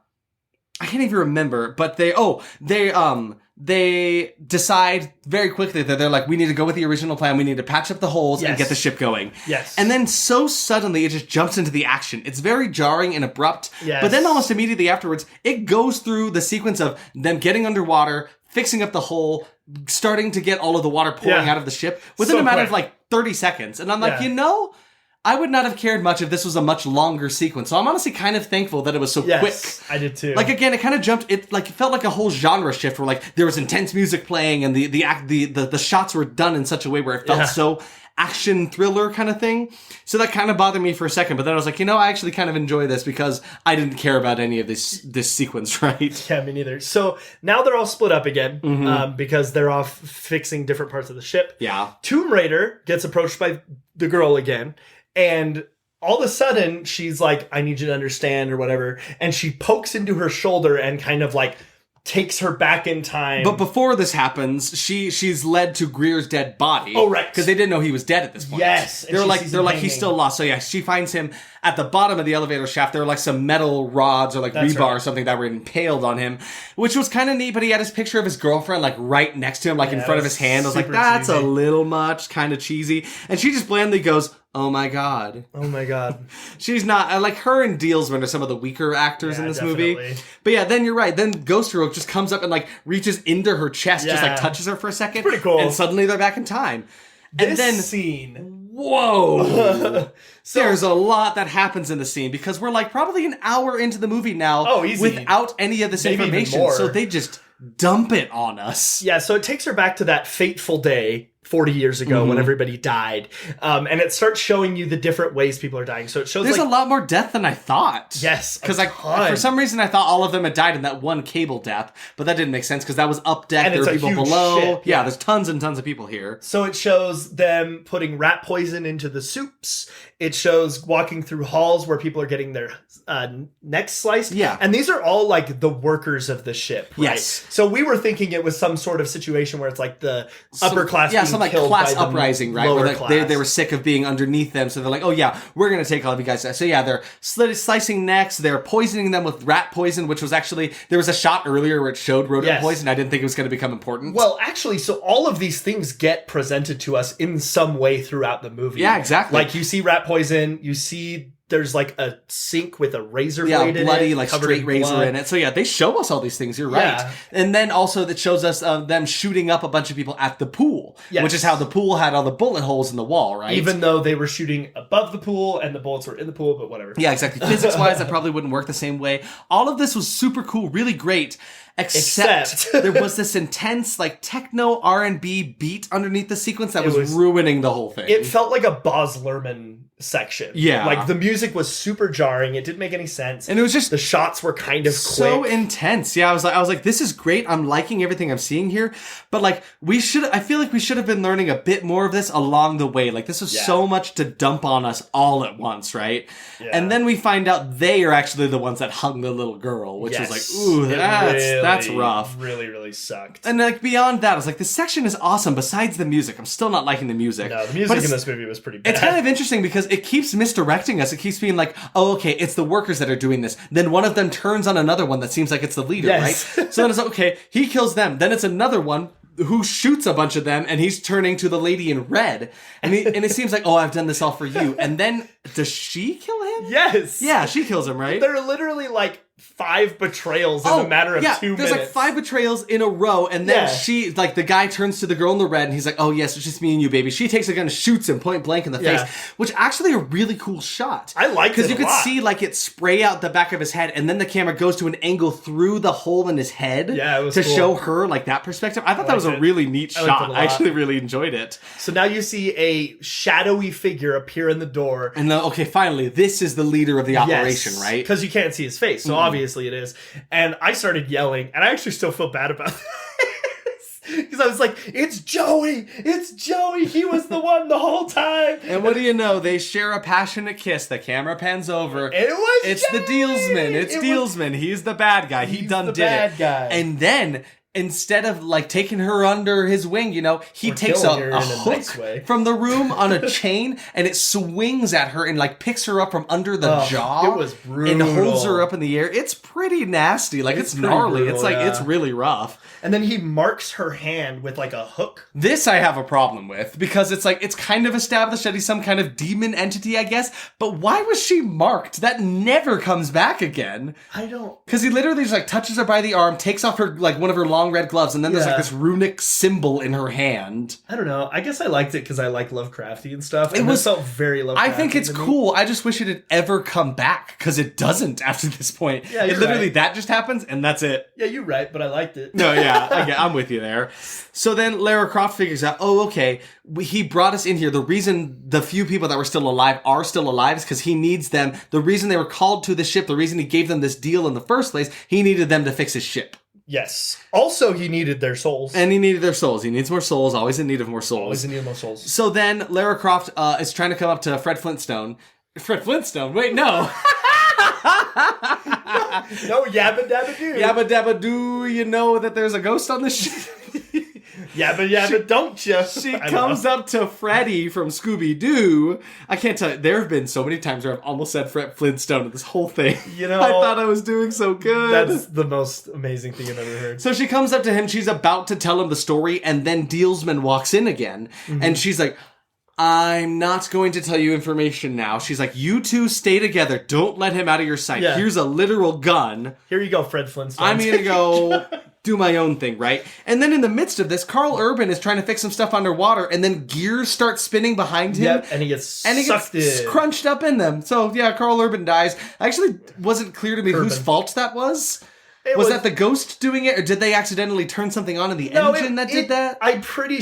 [SPEAKER 2] can't even remember, but they decide very quickly that they're like, we need to go with the original plan. We need to patch up the holes and get the ship going.
[SPEAKER 1] Yes.
[SPEAKER 2] And then so suddenly it just jumps into the action. It's very jarring and abrupt.
[SPEAKER 1] Yes.
[SPEAKER 2] But then almost immediately afterwards, it goes through the sequence of them getting underwater, fixing up the hole, starting to get all of the water pouring out of the ship within a matter of like 30 seconds. And I'm like, I would not have cared much if this was a much longer sequence. So I'm honestly kind of thankful that it was so quick.
[SPEAKER 1] I did too.
[SPEAKER 2] Like, again, it kind of jumped. It felt like a whole genre shift where like there was intense music playing and the shots were done in such a way where it felt so action thriller kind of thing. So that kind of bothered me for a second, but then I was like, I actually kind of enjoy this because I didn't care about any of this sequence, right?
[SPEAKER 1] Yeah, me neither. So now they're all split up again because they're off fixing different parts of the ship.
[SPEAKER 2] Yeah.
[SPEAKER 1] Tomb Raider gets approached by the girl again, and all of a sudden she's like, I need you to understand or whatever, and she pokes into her shoulder and kind of like takes her back in time.
[SPEAKER 2] But before this happens, she's led to Greer's dead body.
[SPEAKER 1] Oh, right.
[SPEAKER 2] Because they didn't know he was dead at this point.
[SPEAKER 1] Yes.
[SPEAKER 2] They're like he's still lost. So yeah, she finds him at the bottom of the elevator shaft. There were like some metal rods or like rebar or something that were impaled on him, which was kind of neat. But he had his picture of his girlfriend like right next to him, like in front of his hand. I was like, that's cheesy. A little much, kind of cheesy. And she just blandly goes, oh my god.
[SPEAKER 1] Oh my god.
[SPEAKER 2] She's not, like her and Dealsman are some of the weaker actors in this movie. But yeah, then you're right. Then Ghost Hero just comes up and like reaches into her chest, just like touches her for a second.
[SPEAKER 1] It's pretty cool.
[SPEAKER 2] And suddenly they're back in time.
[SPEAKER 1] This
[SPEAKER 2] and then
[SPEAKER 1] scene.
[SPEAKER 2] Whoa. There's a lot that happens in the scene because we're like probably an hour into the movie now.
[SPEAKER 1] Oh, easy.
[SPEAKER 2] Without any of this information. So they just dump it on us.
[SPEAKER 1] Yeah, so it takes her back to that fateful day 40 years ago when everybody died. And it starts showing you the different ways people are dying. So it shows
[SPEAKER 2] there's a lot more death than I thought.
[SPEAKER 1] Yes.
[SPEAKER 2] Because for some reason I thought all of them had died in that one cable death, but that didn't make sense because that was up deck. There were people below.
[SPEAKER 1] Ship,
[SPEAKER 2] yeah, there's tons and tons of people here.
[SPEAKER 1] So it shows them putting rat poison into the soups. It shows walking through halls where people are getting their necks sliced.
[SPEAKER 2] Yeah.
[SPEAKER 1] And these are all like the workers of the ship, right?
[SPEAKER 2] Yes.
[SPEAKER 1] So we were thinking it was some sort of situation where it's like the upper class being
[SPEAKER 2] some like
[SPEAKER 1] killed
[SPEAKER 2] class
[SPEAKER 1] by the
[SPEAKER 2] uprising, right?
[SPEAKER 1] Lower
[SPEAKER 2] Where
[SPEAKER 1] class.
[SPEAKER 2] they were sick of being underneath them, so they're like, oh yeah, we're going to take all of you guys. So yeah, they're slicing necks, they're poisoning them with rat poison, which was actually, there was a shot earlier where it showed rodent poison. I didn't think it was going to become important.
[SPEAKER 1] Well, actually, so all of these things get presented to us in some way throughout the movie.
[SPEAKER 2] Yeah, exactly.
[SPEAKER 1] Like you see rat poison, you see there's like a sink with a razor blade in
[SPEAKER 2] bloody,
[SPEAKER 1] it,
[SPEAKER 2] like
[SPEAKER 1] covered
[SPEAKER 2] straight
[SPEAKER 1] in
[SPEAKER 2] razor
[SPEAKER 1] blood.
[SPEAKER 2] in it. So yeah, they show us all these things. You're
[SPEAKER 1] Yeah.
[SPEAKER 2] right. And then also that shows us them shooting up a bunch of people at the pool, which is how the pool had all the bullet holes in the wall, right?
[SPEAKER 1] Even though they were shooting above the pool and the bullets were in the pool, but whatever.
[SPEAKER 2] Yeah, exactly. Physics-wise, that probably wouldn't work the same way. All of this was super cool, really great. Except there was this intense, like, techno R&B beat underneath the sequence that was ruining the whole thing.
[SPEAKER 1] It felt like a Baz Luhrmann section.
[SPEAKER 2] Yeah.
[SPEAKER 1] Like, the music was super jarring. It didn't make any sense.
[SPEAKER 2] And it was just...
[SPEAKER 1] The shots were kind of
[SPEAKER 2] so
[SPEAKER 1] quick.
[SPEAKER 2] intense. Yeah, I was like, this is great. I'm liking everything I'm seeing here. But, like, I feel like we should have been learning a bit more of this along the way. Like, this was so much to dump on us all at once, right? Yeah. And then we find out they are actually the ones that hung the little girl, which was like, ooh, that's rough.
[SPEAKER 1] Really, really sucked.
[SPEAKER 2] And like beyond that, I was like, this section is awesome. Besides the music, I'm still not liking the music.
[SPEAKER 1] No, the music in this movie was pretty bad.
[SPEAKER 2] It's kind of interesting because it keeps misdirecting us. It keeps being like, oh, okay, it's the workers that are doing this. Then one of them turns on another one that seems like it's the leader, right? So then it's like, okay, he kills them. Then it's another one who shoots a bunch of them, and he's turning to the lady in red. And it seems like, oh, I've done this all for you. And then, does she kill him?
[SPEAKER 1] Yes.
[SPEAKER 2] Yeah, she kills him, right?
[SPEAKER 1] There are literally like 5 betrayals in a matter of 2 minutes.
[SPEAKER 2] There's like 5 betrayals in a row, and then she, like, the guy turns to the girl in the red, and he's like, oh yes, it's just me and you, baby. She takes a gun and shoots him point blank in the face, which actually a really cool shot.
[SPEAKER 1] I liked it
[SPEAKER 2] because you could see like it spray out the back of his head, and then the camera goes to an angle through the hole in his head
[SPEAKER 1] it was
[SPEAKER 2] to
[SPEAKER 1] cool.
[SPEAKER 2] show her like that perspective. I thought that was a really neat shot. I actually really enjoyed it.
[SPEAKER 1] So now you see a shadowy figure appear in the door.
[SPEAKER 2] And then, okay, finally, this is the leader of the operation, right?
[SPEAKER 1] Because you can't see his face, so obviously it is. And I started yelling, and I actually still feel bad about this. Because I was like, it's Joey! It's Joey! He was the one the whole time!
[SPEAKER 2] And what do you know? They share a passionate kiss. The camera pans over.
[SPEAKER 1] It's
[SPEAKER 2] Joey! The Dealsman. It's Dealsman. He's the bad guy. He done did it.
[SPEAKER 1] Bad guy.
[SPEAKER 2] And then, instead of like taking her under his wing, he takes a hook from the room on a chain and it swings at her and like picks her up from under the jaw.
[SPEAKER 1] It was brutal.
[SPEAKER 2] And holds her up in the air. It's pretty nasty. Like it's gnarly. Brutal, it's really rough.
[SPEAKER 1] And then he marks her hand with like a hook.
[SPEAKER 2] This I have a problem with because it's kind of established that he's some kind of demon entity, I guess. But why was she marked? That never comes back again.
[SPEAKER 1] I don't.
[SPEAKER 2] Because he literally just like touches her by the arm, takes off her like one of her long red gloves, and then there's like this runic symbol in her hand.
[SPEAKER 1] I don't know. I guess I liked it because I like Lovecrafty and stuff. It felt very Lovecrafty.
[SPEAKER 2] I think it's cool. I just wish it had ever come back because it doesn't after this point.
[SPEAKER 1] Yeah,
[SPEAKER 2] that just happens and that's it.
[SPEAKER 1] Yeah, you're right, but I liked it.
[SPEAKER 2] No, yeah, I'm with you there. So then Lara Croft figures out, okay, he brought us in here. The reason the few people that were still alive are still alive is because he needs them. The reason they were called to the ship, the reason he gave them this deal in the first place, he needed them to fix his ship.
[SPEAKER 1] Yes. Also, he needed their souls.
[SPEAKER 2] And he needed their souls. He needs more souls. Always in need of more souls.
[SPEAKER 1] Always in need of more souls.
[SPEAKER 2] So then Lara Croft is trying to come up to Fred Flintstone. Fred Flintstone? Wait, no.
[SPEAKER 1] No, Yabba Dabba Doo.
[SPEAKER 2] Yabba Dabba Doo, you know that there's a ghost on this ship?
[SPEAKER 1] Yabba Yabba, don't you?
[SPEAKER 2] She comes up to Freddy from Scooby-Doo. I can't tell you. There have been so many times where I've almost said Fred Flintstone in this whole thing. I thought I was doing so good.
[SPEAKER 1] That's the most amazing thing I've ever heard.
[SPEAKER 2] So she comes up to him. She's about to tell him the story, and then Dealsman walks in again. Mm-hmm. And she's like, I'm not going to tell you information now. She's like, you two stay together. Don't let him out of your sight. Yeah. Here's a literal gun.
[SPEAKER 1] Here you go, Fred Flintstone.
[SPEAKER 2] I'm going to go do my own thing, right? And then in the midst of this, Carl Urban is trying to fix some stuff underwater, and then gears start spinning behind him.
[SPEAKER 1] Yep, and he gets sucked in.
[SPEAKER 2] Crunched up in them. So, yeah, Carl Urban dies. Actually, wasn't clear to me whose fault that was. Was that the ghost doing it, or did they accidentally turn something on in the engine that did that? I'm
[SPEAKER 1] pretty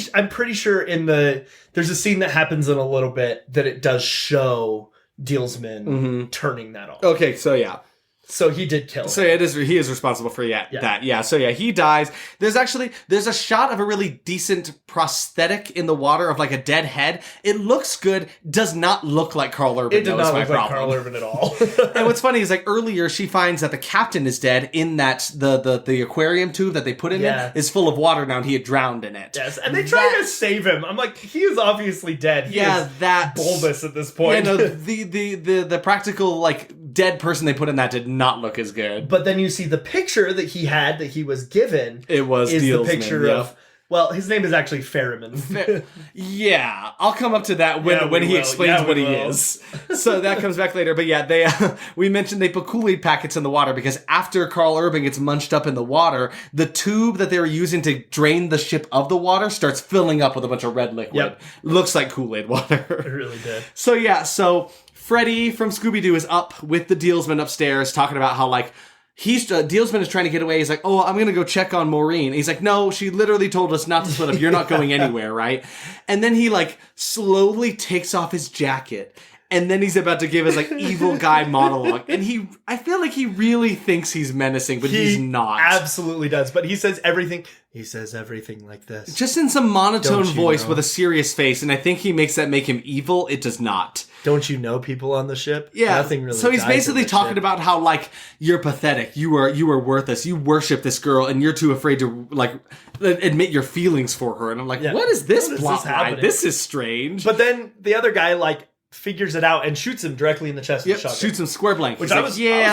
[SPEAKER 1] sure there's a scene that happens in a little bit that it does show Dealsman turning that on.
[SPEAKER 2] Okay, so yeah.
[SPEAKER 1] So he did kill him.
[SPEAKER 2] So he is responsible for that. Yeah. So yeah, he dies. There's a shot of a really decent prosthetic in the water of like a dead head. It looks good. Does not look like Carl Urban.
[SPEAKER 1] It did not look like Carl Urban at all.
[SPEAKER 2] And what's funny is like earlier she finds that the captain is dead in that the aquarium tube that they put him in is full of water now and he had drowned in it.
[SPEAKER 1] Yes, and they try to save him. I'm like, he is obviously dead. He is bulbous at this point.
[SPEAKER 2] Yeah, no, the practical like dead person they put in that did not look as good.
[SPEAKER 1] But then you see the picture that he was given.
[SPEAKER 2] It was
[SPEAKER 1] the picture of. Well, his name is actually Ferriman.
[SPEAKER 2] Yeah, I'll come up to that when he explains what he is. So that comes back later. But yeah, we mentioned they put Kool-Aid packets in the water because after Carl Urban gets munched up in the water, the tube that they were using to drain the ship of the water starts filling up with a bunch of red liquid. Yep. Looks like Kool-Aid water.
[SPEAKER 1] It really did.
[SPEAKER 2] So yeah, Freddy from Scooby-Doo is up with the Dealsman upstairs talking about how like Dealsman is trying to get away. He's like, oh, I'm going to go check on Maureen. He's like, no, she literally told us not to split up. You're not going anywhere, right? And then he like slowly takes off his jacket. And then he's about to give his like evil guy monologue. And I feel like he really thinks he's menacing, but he's not.
[SPEAKER 1] Absolutely does. But he says everything like this.
[SPEAKER 2] Just in some monotone voice with a serious face. And I think he makes that make him evil. It does not.
[SPEAKER 1] Don't you know people on the ship?
[SPEAKER 2] Yeah.
[SPEAKER 1] Nothing really.
[SPEAKER 2] So he's basically talking about how like you're pathetic. You are worthless. You worship this girl and you're too afraid to like admit your feelings for her. And I'm like, what is this plot line? This is strange.
[SPEAKER 1] But then the other guy like figures it out and shoots him directly in the chest with a shotgun.
[SPEAKER 2] Shoots him square blank.
[SPEAKER 1] Which I was here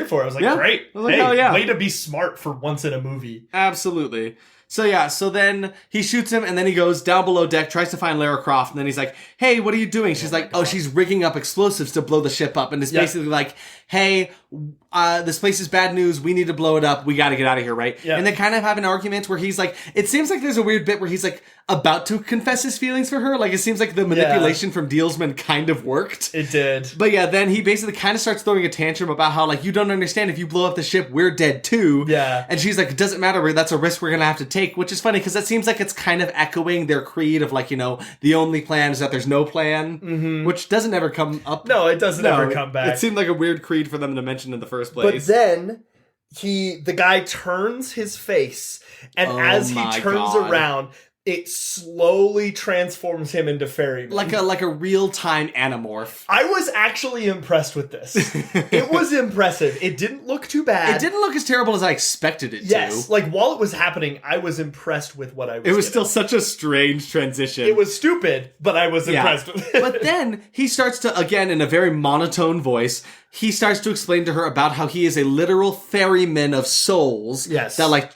[SPEAKER 1] for. I was like, great.
[SPEAKER 2] I was like,
[SPEAKER 1] way to be smart for once in a movie.
[SPEAKER 2] Absolutely. So then he shoots him and then he goes down below deck, tries to find Lara Croft, and then he's like, hey, what are you doing? She's like, she's rigging up explosives to blow the ship up. And it's basically like, hey, this place is bad news. We need to blow it up. We got to get out of here, right? Yep. And they kind of have an argument where he's like, it seems like there's a weird bit where he's like about to confess his feelings for her. Like it seems like the manipulation from Dealsman kind of worked.
[SPEAKER 1] It did.
[SPEAKER 2] But yeah, then he basically kind of starts throwing a tantrum about how like, you don't understand, if you blow up the ship, we're dead too.
[SPEAKER 1] Yeah.
[SPEAKER 2] And she's like, it doesn't matter. That's a risk we're going to have to take, which is funny because that seems like it's kind of echoing their creed of like, the only plan is that there's no plan, which doesn't ever come up.
[SPEAKER 1] No, it doesn't ever come back.
[SPEAKER 2] It seemed like a weird creed for them to mention in the first place.
[SPEAKER 1] But then the guy turns his face, and as he turns around, it slowly transforms him into Ferryman.
[SPEAKER 2] Like a real-time Animorph.
[SPEAKER 1] I was actually impressed with this. It was impressive. It didn't look too bad.
[SPEAKER 2] It didn't look as terrible as I expected it to.
[SPEAKER 1] Yes, like while it was happening, I was impressed with what I was
[SPEAKER 2] It was still such a strange transition.
[SPEAKER 1] It was stupid, but I was impressed with it.
[SPEAKER 2] But then he starts to, again, in a very monotone voice, he starts to explain to her about how he is a literal ferryman of souls.
[SPEAKER 1] Yes.
[SPEAKER 2] That, like,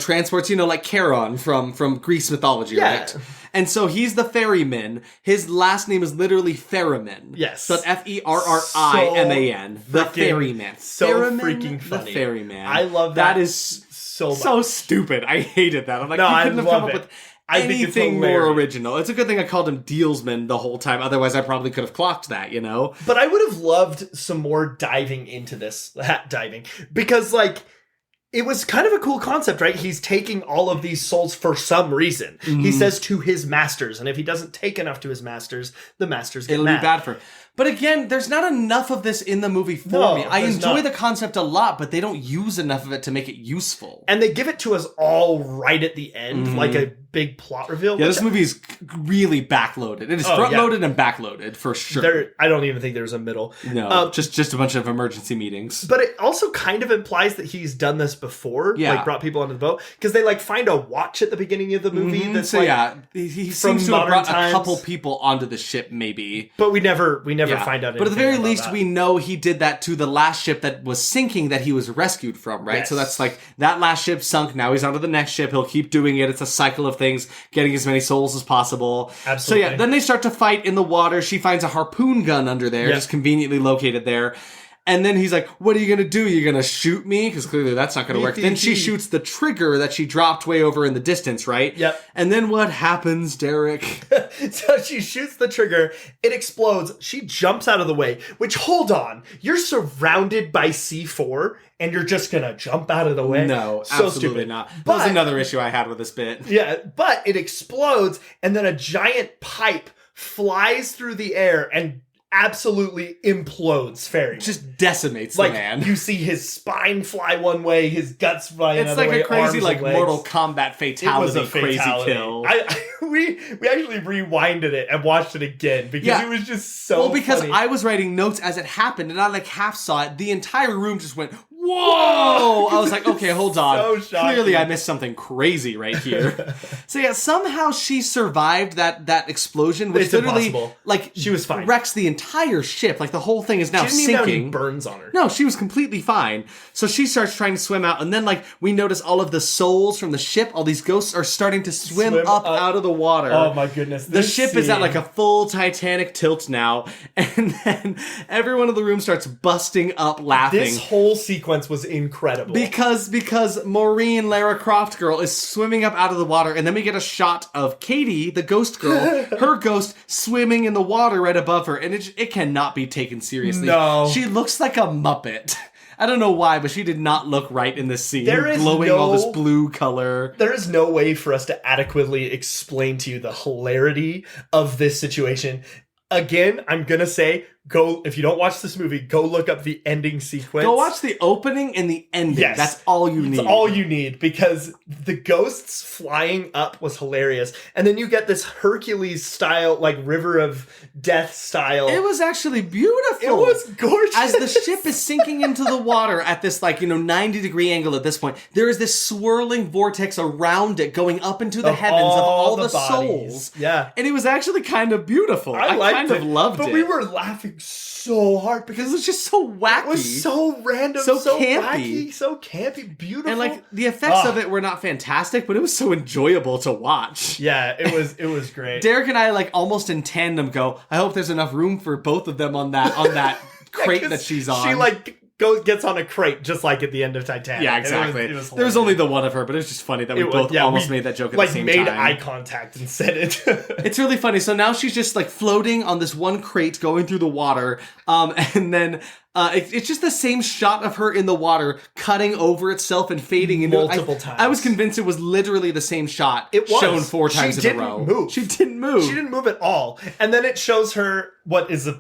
[SPEAKER 2] transports, like Charon from Greece mythology, right? And so he's the ferryman. His last name is literally Ferryman.
[SPEAKER 1] Yes.
[SPEAKER 2] So Ferriman. The ferryman.
[SPEAKER 1] So
[SPEAKER 2] Ferryman,
[SPEAKER 1] freaking funny.
[SPEAKER 2] The ferryman.
[SPEAKER 1] I love that.
[SPEAKER 2] That is
[SPEAKER 1] so much.
[SPEAKER 2] So stupid. I hated that. I'm like,
[SPEAKER 1] no,
[SPEAKER 2] you couldn't
[SPEAKER 1] I
[SPEAKER 2] have come
[SPEAKER 1] love
[SPEAKER 2] up
[SPEAKER 1] it.
[SPEAKER 2] with
[SPEAKER 1] anything
[SPEAKER 2] more original. It's a good thing I called him Dealsman the whole time. Otherwise, I probably could have clocked that,
[SPEAKER 1] But I would have loved some more diving into this. Because, like, it was kind of a cool concept, right? He's taking all of these souls for some reason. Mm-hmm. He says to his masters, and if he doesn't take enough to his masters, the masters get mad.
[SPEAKER 2] It'll be bad for him. But again, there's not enough of this in the movie for me. I enjoy the concept a lot, but they don't use enough of it to make it useful.
[SPEAKER 1] And they give it to us all right at the end, like a big plot reveal.
[SPEAKER 2] Yeah, this movie is really backloaded. It is front-loaded and backloaded, for sure.
[SPEAKER 1] I don't even think there's a middle.
[SPEAKER 2] No, just a bunch of emergency meetings.
[SPEAKER 1] But it also kind of implies that he's done this before, like brought people onto the boat. Because they, like, find a watch at the beginning of the movie that's,
[SPEAKER 2] so, he seems to have brought a couple people onto the ship, maybe.
[SPEAKER 1] But we never find out.
[SPEAKER 2] But at the very least, we know he did that to the last ship that was sinking that he was rescued from, right? Yes. So that's like, that last ship sunk, now he's onto the next ship, he'll keep doing it, it's a cycle of things, getting as many souls as possible.
[SPEAKER 1] Absolutely.
[SPEAKER 2] So yeah, then they start to fight in the water, she finds a harpoon gun under there, just conveniently located there. And then he's like, what are you going to do? You're going to shoot me? Because clearly that's not going to work. Then she shoots the trigger that she dropped way over in the distance, right?
[SPEAKER 1] Yep.
[SPEAKER 2] And then what happens, Derek?
[SPEAKER 1] So she shoots the trigger. It explodes. She jumps out of the way. Which, hold on. You're surrounded by C4 and you're just going to jump out of the way?
[SPEAKER 2] No,
[SPEAKER 1] so
[SPEAKER 2] absolutely
[SPEAKER 1] stupid.
[SPEAKER 2] not. That was another issue I had with this bit.
[SPEAKER 1] Yeah, but it explodes and then a giant pipe flies through the air and absolutely implodes Ferryman.
[SPEAKER 2] Just decimates the man.
[SPEAKER 1] You see his spine fly one way, his guts fly another way.
[SPEAKER 2] It's like a crazy, like, Mortal Kombat fatality, crazy kill.
[SPEAKER 1] We actually rewinded it and watched it again because it was just so
[SPEAKER 2] because
[SPEAKER 1] funny.
[SPEAKER 2] I was writing notes as it happened and I like half saw it. The entire room just went, whoa! I was like, okay, hold on.
[SPEAKER 1] So
[SPEAKER 2] clearly I missed something crazy right here. So yeah, somehow she survived that explosion, which literally
[SPEAKER 1] impossible.
[SPEAKER 2] Like
[SPEAKER 1] she was fine.
[SPEAKER 2] Wrecks the entire ship. Like the whole thing is now
[SPEAKER 1] sinking.
[SPEAKER 2] She didn't
[SPEAKER 1] even have any burns on her.
[SPEAKER 2] No, she was completely fine. So she starts trying to swim out, and then like we notice all of the souls from the ship, all these ghosts are starting to swim up out of the water.
[SPEAKER 1] Oh my goodness.
[SPEAKER 2] The ship is at like a full Titanic tilt now, and then everyone in the room starts busting up laughing.
[SPEAKER 1] This whole sequence was incredible.
[SPEAKER 2] Because Maureen, Lara Croft girl, is swimming up out of the water, and then we get a shot of Katie, the ghost girl, her ghost swimming in the water right above her, and it cannot be taken seriously.
[SPEAKER 1] No.
[SPEAKER 2] She looks like a Muppet. I don't know why, but she did not look right in this scene.
[SPEAKER 1] There is
[SPEAKER 2] glowing all this blue color.
[SPEAKER 1] There is no way for us to adequately explain to you the hilarity of this situation. Again, I'm gonna say, if you don't watch this movie, go look up the ending sequence.
[SPEAKER 2] Go watch the opening and the ending.
[SPEAKER 1] Yes.
[SPEAKER 2] That's all you need.
[SPEAKER 1] It's all you need, because the ghosts flying up was hilarious. And then you get this Hercules style, like River of Death style.
[SPEAKER 2] It was actually beautiful.
[SPEAKER 1] It was gorgeous.
[SPEAKER 2] As the ship is sinking into the water at this 90-degree angle at this point, there is this swirling vortex around it going up into the heavens of all the souls.
[SPEAKER 1] Yeah.
[SPEAKER 2] And it was actually kind of beautiful. I kind of loved it.
[SPEAKER 1] But we were laughing so hard because
[SPEAKER 2] it was just so wacky.
[SPEAKER 1] It was so random, so
[SPEAKER 2] campy.
[SPEAKER 1] Wacky, so campy, beautiful.
[SPEAKER 2] And like the effects of it were not fantastic, but it was so enjoyable to watch.
[SPEAKER 1] Yeah, it was great.
[SPEAKER 2] Derek and I like almost in tandem go, I hope there's enough room for both of them on that crate that she's on.
[SPEAKER 1] She gets on a crate just like at the end of Titanic.
[SPEAKER 2] Yeah, exactly. There was only the one of her, but it was just funny that we both almost made that joke at the same time.
[SPEAKER 1] Made eye contact and said it.
[SPEAKER 2] It's really funny. So now she's just like floating on this one crate going through the water, and then it's just the same shot of her in the water cutting over itself and fading into
[SPEAKER 1] multiple times.
[SPEAKER 2] I was convinced it was literally the same shot.
[SPEAKER 1] It was
[SPEAKER 2] shown 4 times in a row. She didn't move.
[SPEAKER 1] She didn't move at all. And then it shows her what is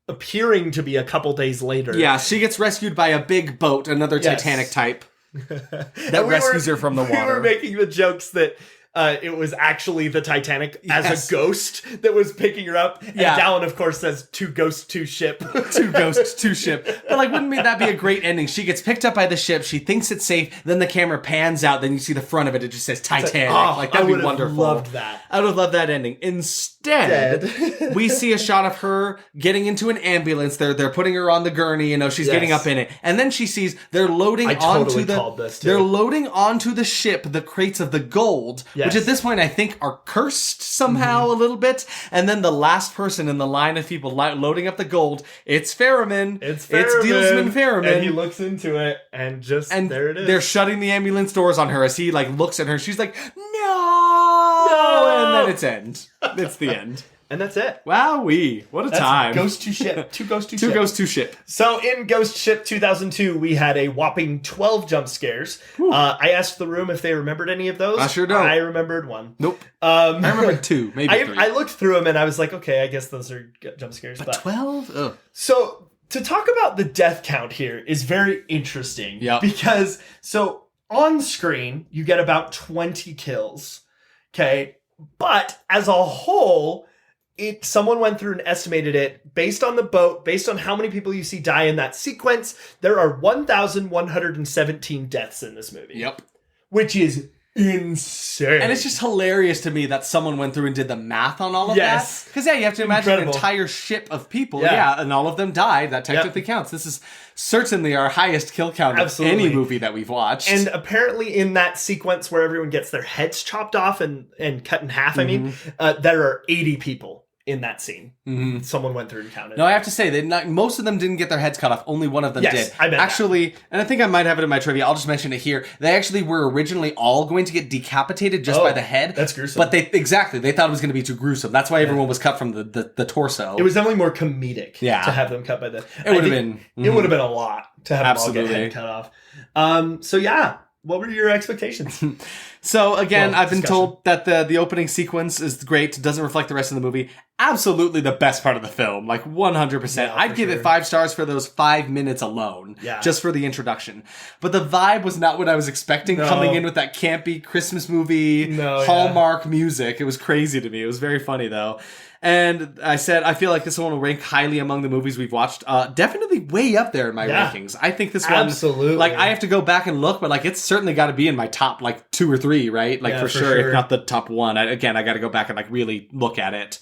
[SPEAKER 1] appearing to be a couple days later.
[SPEAKER 2] Yeah, she gets rescued by a big boat, another Titanic type. that rescues her from the water.
[SPEAKER 1] We were making the jokes that it was actually the Titanic as a ghost that was picking her up. And Dallin, of course, says, 2 ghosts, 2 ship.
[SPEAKER 2] 2 ghosts, 2 ship. But like, wouldn't that be a great ending? She gets picked up by the ship. She thinks it's safe. Then the camera pans out. Then you see the front of it. It just says Titanic. Like that'd be wonderful.
[SPEAKER 1] Loved that.
[SPEAKER 2] I would have loved that ending. Instead, we see a shot of her getting into an ambulance. They're putting her on the gurney. You know, she's getting up in it. And then she sees they're loading onto the ship the crates of the gold. Which at this point I think are cursed somehow a little bit. And then the last person in the line of people loading up the gold, it's Ferriman. It's Dealsman Ferriman.
[SPEAKER 1] And he looks into it and there it is.
[SPEAKER 2] They're shutting the ambulance doors on her as he like looks at her. She's like, no! And then it's end. It's the end.
[SPEAKER 1] And that's it.
[SPEAKER 2] Wowee. What a time.
[SPEAKER 1] Ghost to Ship. 2 Ghost to Ship.
[SPEAKER 2] 2 Ghost to Ship.
[SPEAKER 1] So in Ghost Ship 2002, we had a whopping 12 jump scares. I asked the room if they remembered any of those.
[SPEAKER 2] I sure don't.
[SPEAKER 1] I remembered 1.
[SPEAKER 2] Nope. I remembered 2, maybe 3.
[SPEAKER 1] I looked through them and I was like, okay, I guess those are jump scares.
[SPEAKER 2] But 12? Ugh.
[SPEAKER 1] So to talk about the death count here is very interesting.
[SPEAKER 2] Yep.
[SPEAKER 1] Because, so on screen, you get about 20 kills. Okay? But as a whole, someone went through and estimated it based on the boat, based on how many people you see die in that sequence. There are 1,117 deaths in this movie.
[SPEAKER 2] Yep.
[SPEAKER 1] Which is insane.
[SPEAKER 2] And it's just hilarious to me that someone went through and did the math on all of that. Because, you have to imagine an entire ship of people. Yeah, and all of them died. That technically counts. This is certainly our hiest kill count of any movie that we've watched.
[SPEAKER 1] And apparently in that sequence where everyone gets their heads chopped off and cut in half, there are 80 people in that scene. Someone went through and counted.
[SPEAKER 2] No, I have to say, most of them didn't get their heads cut off. Only one of them did.
[SPEAKER 1] I bet
[SPEAKER 2] actually, and I think I might have it in my trivia. I'll just mention it here. They actually were originally all going to get decapitated just by the head.
[SPEAKER 1] That's gruesome.
[SPEAKER 2] But they thought it was going to be too gruesome. That's why everyone was cut from the torso.
[SPEAKER 1] It was definitely more comedic to have them cut by the...
[SPEAKER 2] It would have been...
[SPEAKER 1] It would have been a lot to have them all get head cut off. So yeah, what were your expectations?
[SPEAKER 2] So again, I've been told that the opening sequence is great. Doesn't reflect the rest of the movie. Absolutely the best part of the film. Like 100%.
[SPEAKER 1] Yeah,
[SPEAKER 2] I'd give it 5 stars for those 5 minutes alone.
[SPEAKER 1] Yeah.
[SPEAKER 2] Just for the introduction. But the vibe was not what I was expecting coming in with that campy Christmas movie Hallmark music. It was crazy to me. It was very funny though. And I said, I feel like this one will rank highly among the movies we've watched. Definitely way up there in my rankings. I think this one...
[SPEAKER 1] Absolutely.
[SPEAKER 2] Like, I have to go back and look, but like, it's certainly got to be in my top, like, 2 or 3, right? Like, for sure, if not the top 1. I got to go back and, like, really look at it.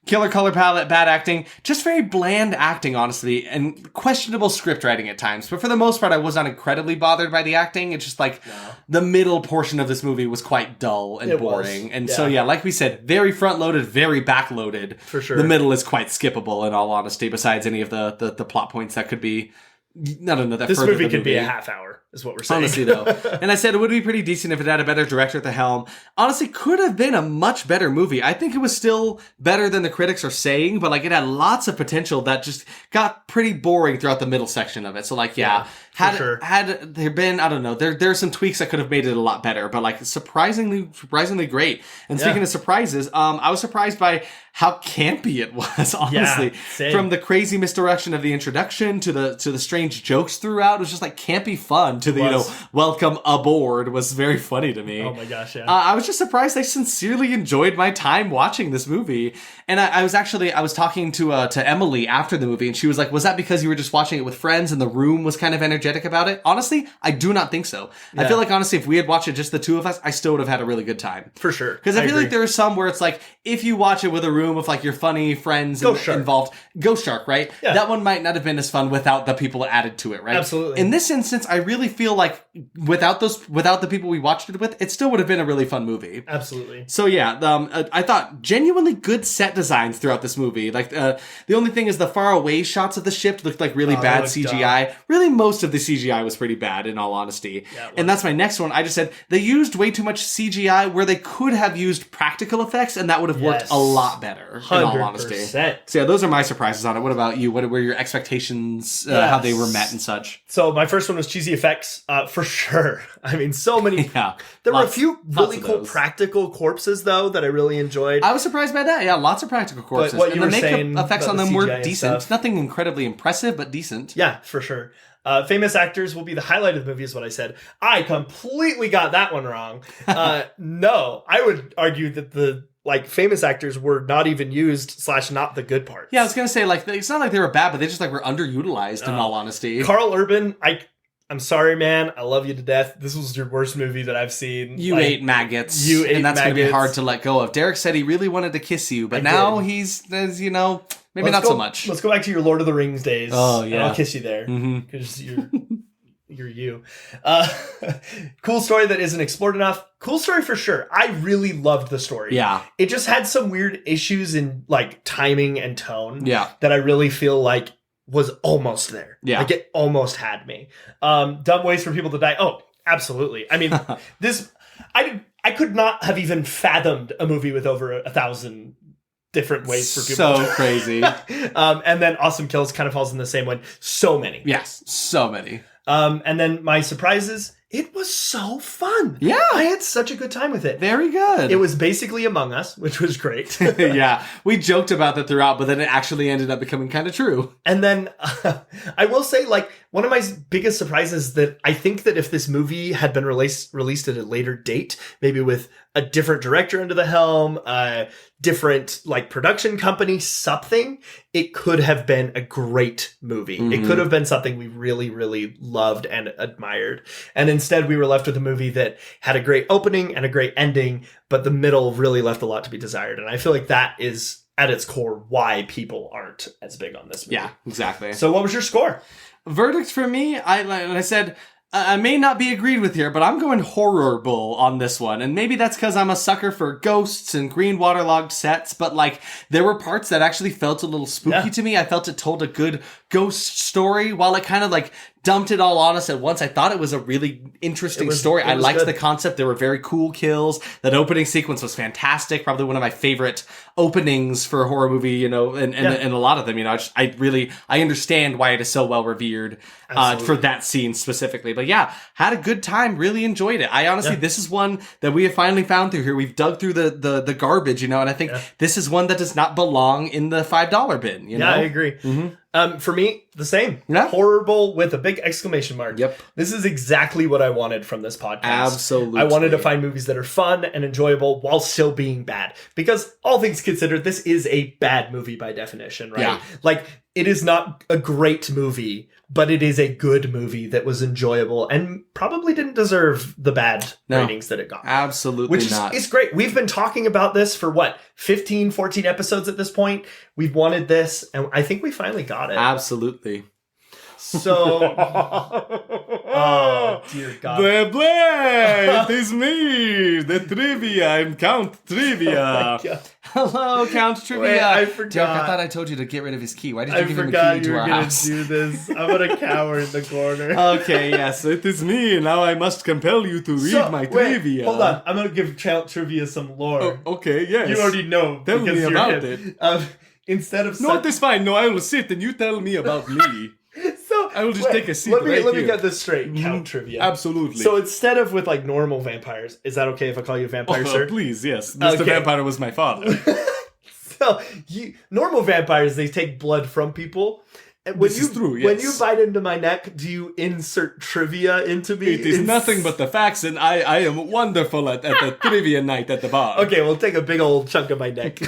[SPEAKER 2] Killer color palette, bad acting, just very bland acting, honestly, and questionable script writing at times. But for the most part, I was not incredibly bothered by the acting. It's just like the middle portion of this movie was quite dull and boring. And so, like we said, very front-loaded, very back-loaded.
[SPEAKER 1] For sure.
[SPEAKER 2] The middle is quite skippable, in all honesty, besides any of the plot points that could be... I don't know.
[SPEAKER 1] This movie could be a half hour, is what we're saying.
[SPEAKER 2] Honestly, though. And I said it would be pretty decent if it had a better director at the helm. Honestly, could have been a much better movie. I think it was still better than the critics are saying, but like it had lots of potential that just got pretty boring throughout the middle section of it. So like, had there been, I don't know, there's some tweaks that could have made it a lot better, but like surprisingly great. And speaking of surprises, I was surprised by how campy it was, honestly. From the crazy misdirection of the introduction to the strange jokes throughout, it was just like campy fun to the, welcome aboard was very funny to me.
[SPEAKER 1] Oh my gosh, yeah.
[SPEAKER 2] I was just surprised I sincerely enjoyed my time watching this movie. And I was talking to Emily after the movie, and she was like, was that because you were just watching it with friends and the room was kind of energetic about it? Honestly, I do not think so. Yeah. I feel like, honestly, if we had watched it just the two of us, I still would have had a really good time.
[SPEAKER 1] For sure.
[SPEAKER 2] Because I feel like there are some where it's like, if you watch it with a room with like your funny friends involved, Ghost Shark, right? Yeah. That one might not have been as fun without the people added to it, right?
[SPEAKER 1] Absolutely.
[SPEAKER 2] In this instance, I really feel like without the people we watched it with, it still would have been a really fun movie.
[SPEAKER 1] Absolutely.
[SPEAKER 2] So yeah, I thought genuinely good set designs throughout this movie. Like the only thing is the far away shots of the ship looked like really bad CGI. Dumb. Really, most of the CGI was pretty bad, in all honesty. Yeah, and that's my next one. I just said they used way too much CGI where they could have used practical effects, and that would have worked a lot better. 100%. In all honesty. So yeah, those are my surprises on it. What about you? What were your expectations? How they were met and such?
[SPEAKER 1] So my first one was cheesy effects, for sure. I mean, so many. There were a few really cool practical corpses though that I really enjoyed.
[SPEAKER 2] I was surprised by that. Yeah, lots of practical corpses.
[SPEAKER 1] But what you
[SPEAKER 2] and
[SPEAKER 1] were
[SPEAKER 2] the
[SPEAKER 1] saying
[SPEAKER 2] makeup effects on them were decent.
[SPEAKER 1] Stuff.
[SPEAKER 2] Nothing incredibly impressive, but decent.
[SPEAKER 1] Yeah, for sure. Famous actors will be the highlight of the movie is what I said. I completely got that one wrong. No, I would argue that the famous actors were not even used / not the good parts.
[SPEAKER 2] Yeah, I was going to say, it's not like they were bad, but they just were underutilized in all honesty.
[SPEAKER 1] Karl Urban, I'm sorry, man. I love you to death. This was your worst movie that I've seen.
[SPEAKER 2] You ate maggots. And that's going to be hard to let go of. Derek said he really wanted to kiss you, but now he's, maybe not so much.
[SPEAKER 1] Let's go back to your Lord of the Rings days.
[SPEAKER 2] Oh, yeah.
[SPEAKER 1] And I'll kiss you there. Because you're you. Cool story that isn't explored enough. Cool story for sure. I really loved the story.
[SPEAKER 2] Yeah.
[SPEAKER 1] It just had some weird issues in timing and tone.
[SPEAKER 2] Yeah.
[SPEAKER 1] That I really feel was almost there.
[SPEAKER 2] Yeah.
[SPEAKER 1] It almost had me. Dumb ways for people to die. Oh, absolutely. I mean, I could not have even fathomed a movie with over 1,000 different ways for people.
[SPEAKER 2] So crazy.
[SPEAKER 1] And then Awesome Kills kind of falls in the same one. So many.
[SPEAKER 2] Yes, so many.
[SPEAKER 1] And then my surprises, it was so fun.
[SPEAKER 2] Yeah.
[SPEAKER 1] I had such a good time with it.
[SPEAKER 2] Very good.
[SPEAKER 1] It was basically Among Us, which was great.
[SPEAKER 2] Yeah. We joked about that throughout, but then it actually ended up becoming kind of true.
[SPEAKER 1] And then I will say, one of my biggest surprises that I think that if this movie had been released at a later date, maybe with a different director under the helm, different production company, something, it could have been a great movie. It could have been something we really, really loved and admired. And instead we were left with a movie that had a great opening and a great ending, but the middle really left a lot to be desired. And I feel like that is at its core why people aren't as big on this movie.
[SPEAKER 2] Yeah, exactly.
[SPEAKER 1] So what was your score?
[SPEAKER 2] Verdict for me, I said, I may not be agreed with here, but I'm going horrorble on this one. And maybe that's because I'm a sucker for ghosts and green waterlogged sets, but there were parts that actually felt a little spooky to me. I felt it told a good ghost story while it kind of dumped it all on us at once. I thought it was a really interesting story. I liked the concept. There were very cool kills. That opening sequence was fantastic. Probably one of my favorite openings for a horror movie, and a lot of them, I understand why it is so well revered for that scene specifically. But yeah, had a good time, really enjoyed it. I honestly, this is one that we have finally found through here. We've dug through the garbage, and I think this is one that does not belong in the $5 bin,
[SPEAKER 1] Yeah, I agree. For me, the same.
[SPEAKER 2] Yeah.
[SPEAKER 1] Horrorble with a big exclamation mark.
[SPEAKER 2] Yep.
[SPEAKER 1] This is exactly what I wanted from this podcast.
[SPEAKER 2] Absolutely.
[SPEAKER 1] I wanted to find movies that are fun and enjoyable while still being bad. Because all things considered, this is a bad movie by definition, right?
[SPEAKER 2] Yeah.
[SPEAKER 1] It is not a great movie, but it is a good movie that was enjoyable and probably didn't deserve the bad ratings that it got.
[SPEAKER 2] Absolutely not.
[SPEAKER 1] Which is great. We've been talking about this for 15, 14 episodes at this point. We've wanted this, and I think we finally got it.
[SPEAKER 2] Absolutely.
[SPEAKER 1] So, oh dear God.
[SPEAKER 2] It is me, the trivia. I'm Count Trivia.
[SPEAKER 1] Oh my God.
[SPEAKER 2] Hello, Count Trivia.
[SPEAKER 1] Wait, I forgot.
[SPEAKER 2] Derek, I thought I told you to get rid of his key. Why did you give him a key to our house?
[SPEAKER 1] I forgot you were going to do this. I'm going to cower in the corner.
[SPEAKER 2] Okay, yes, it is me. Now I must compel you to read my trivia.
[SPEAKER 1] Hold on. I'm going to give Count Trivia some lore.
[SPEAKER 2] Oh, okay, yes.
[SPEAKER 1] You already know.
[SPEAKER 2] Tell me about it.
[SPEAKER 1] Instead of...
[SPEAKER 2] No, it's fine. No, I will sit and you tell me about me. I will just take a seat
[SPEAKER 1] let me
[SPEAKER 2] here.
[SPEAKER 1] get this straight. Count Trivia.
[SPEAKER 2] Absolutely.
[SPEAKER 1] So instead of with normal vampires, is that okay if I call you a vampire, sir?
[SPEAKER 2] Please, yes. Mr. Vampire was my father.
[SPEAKER 1] So normal vampires, they take blood from people. And
[SPEAKER 2] this is true, yes.
[SPEAKER 1] When you bite into my neck, do you insert trivia into me?
[SPEAKER 2] It is nothing but the facts, and I am wonderful at the trivia night at the bar.
[SPEAKER 1] Okay, we'll take a big old chunk of my neck.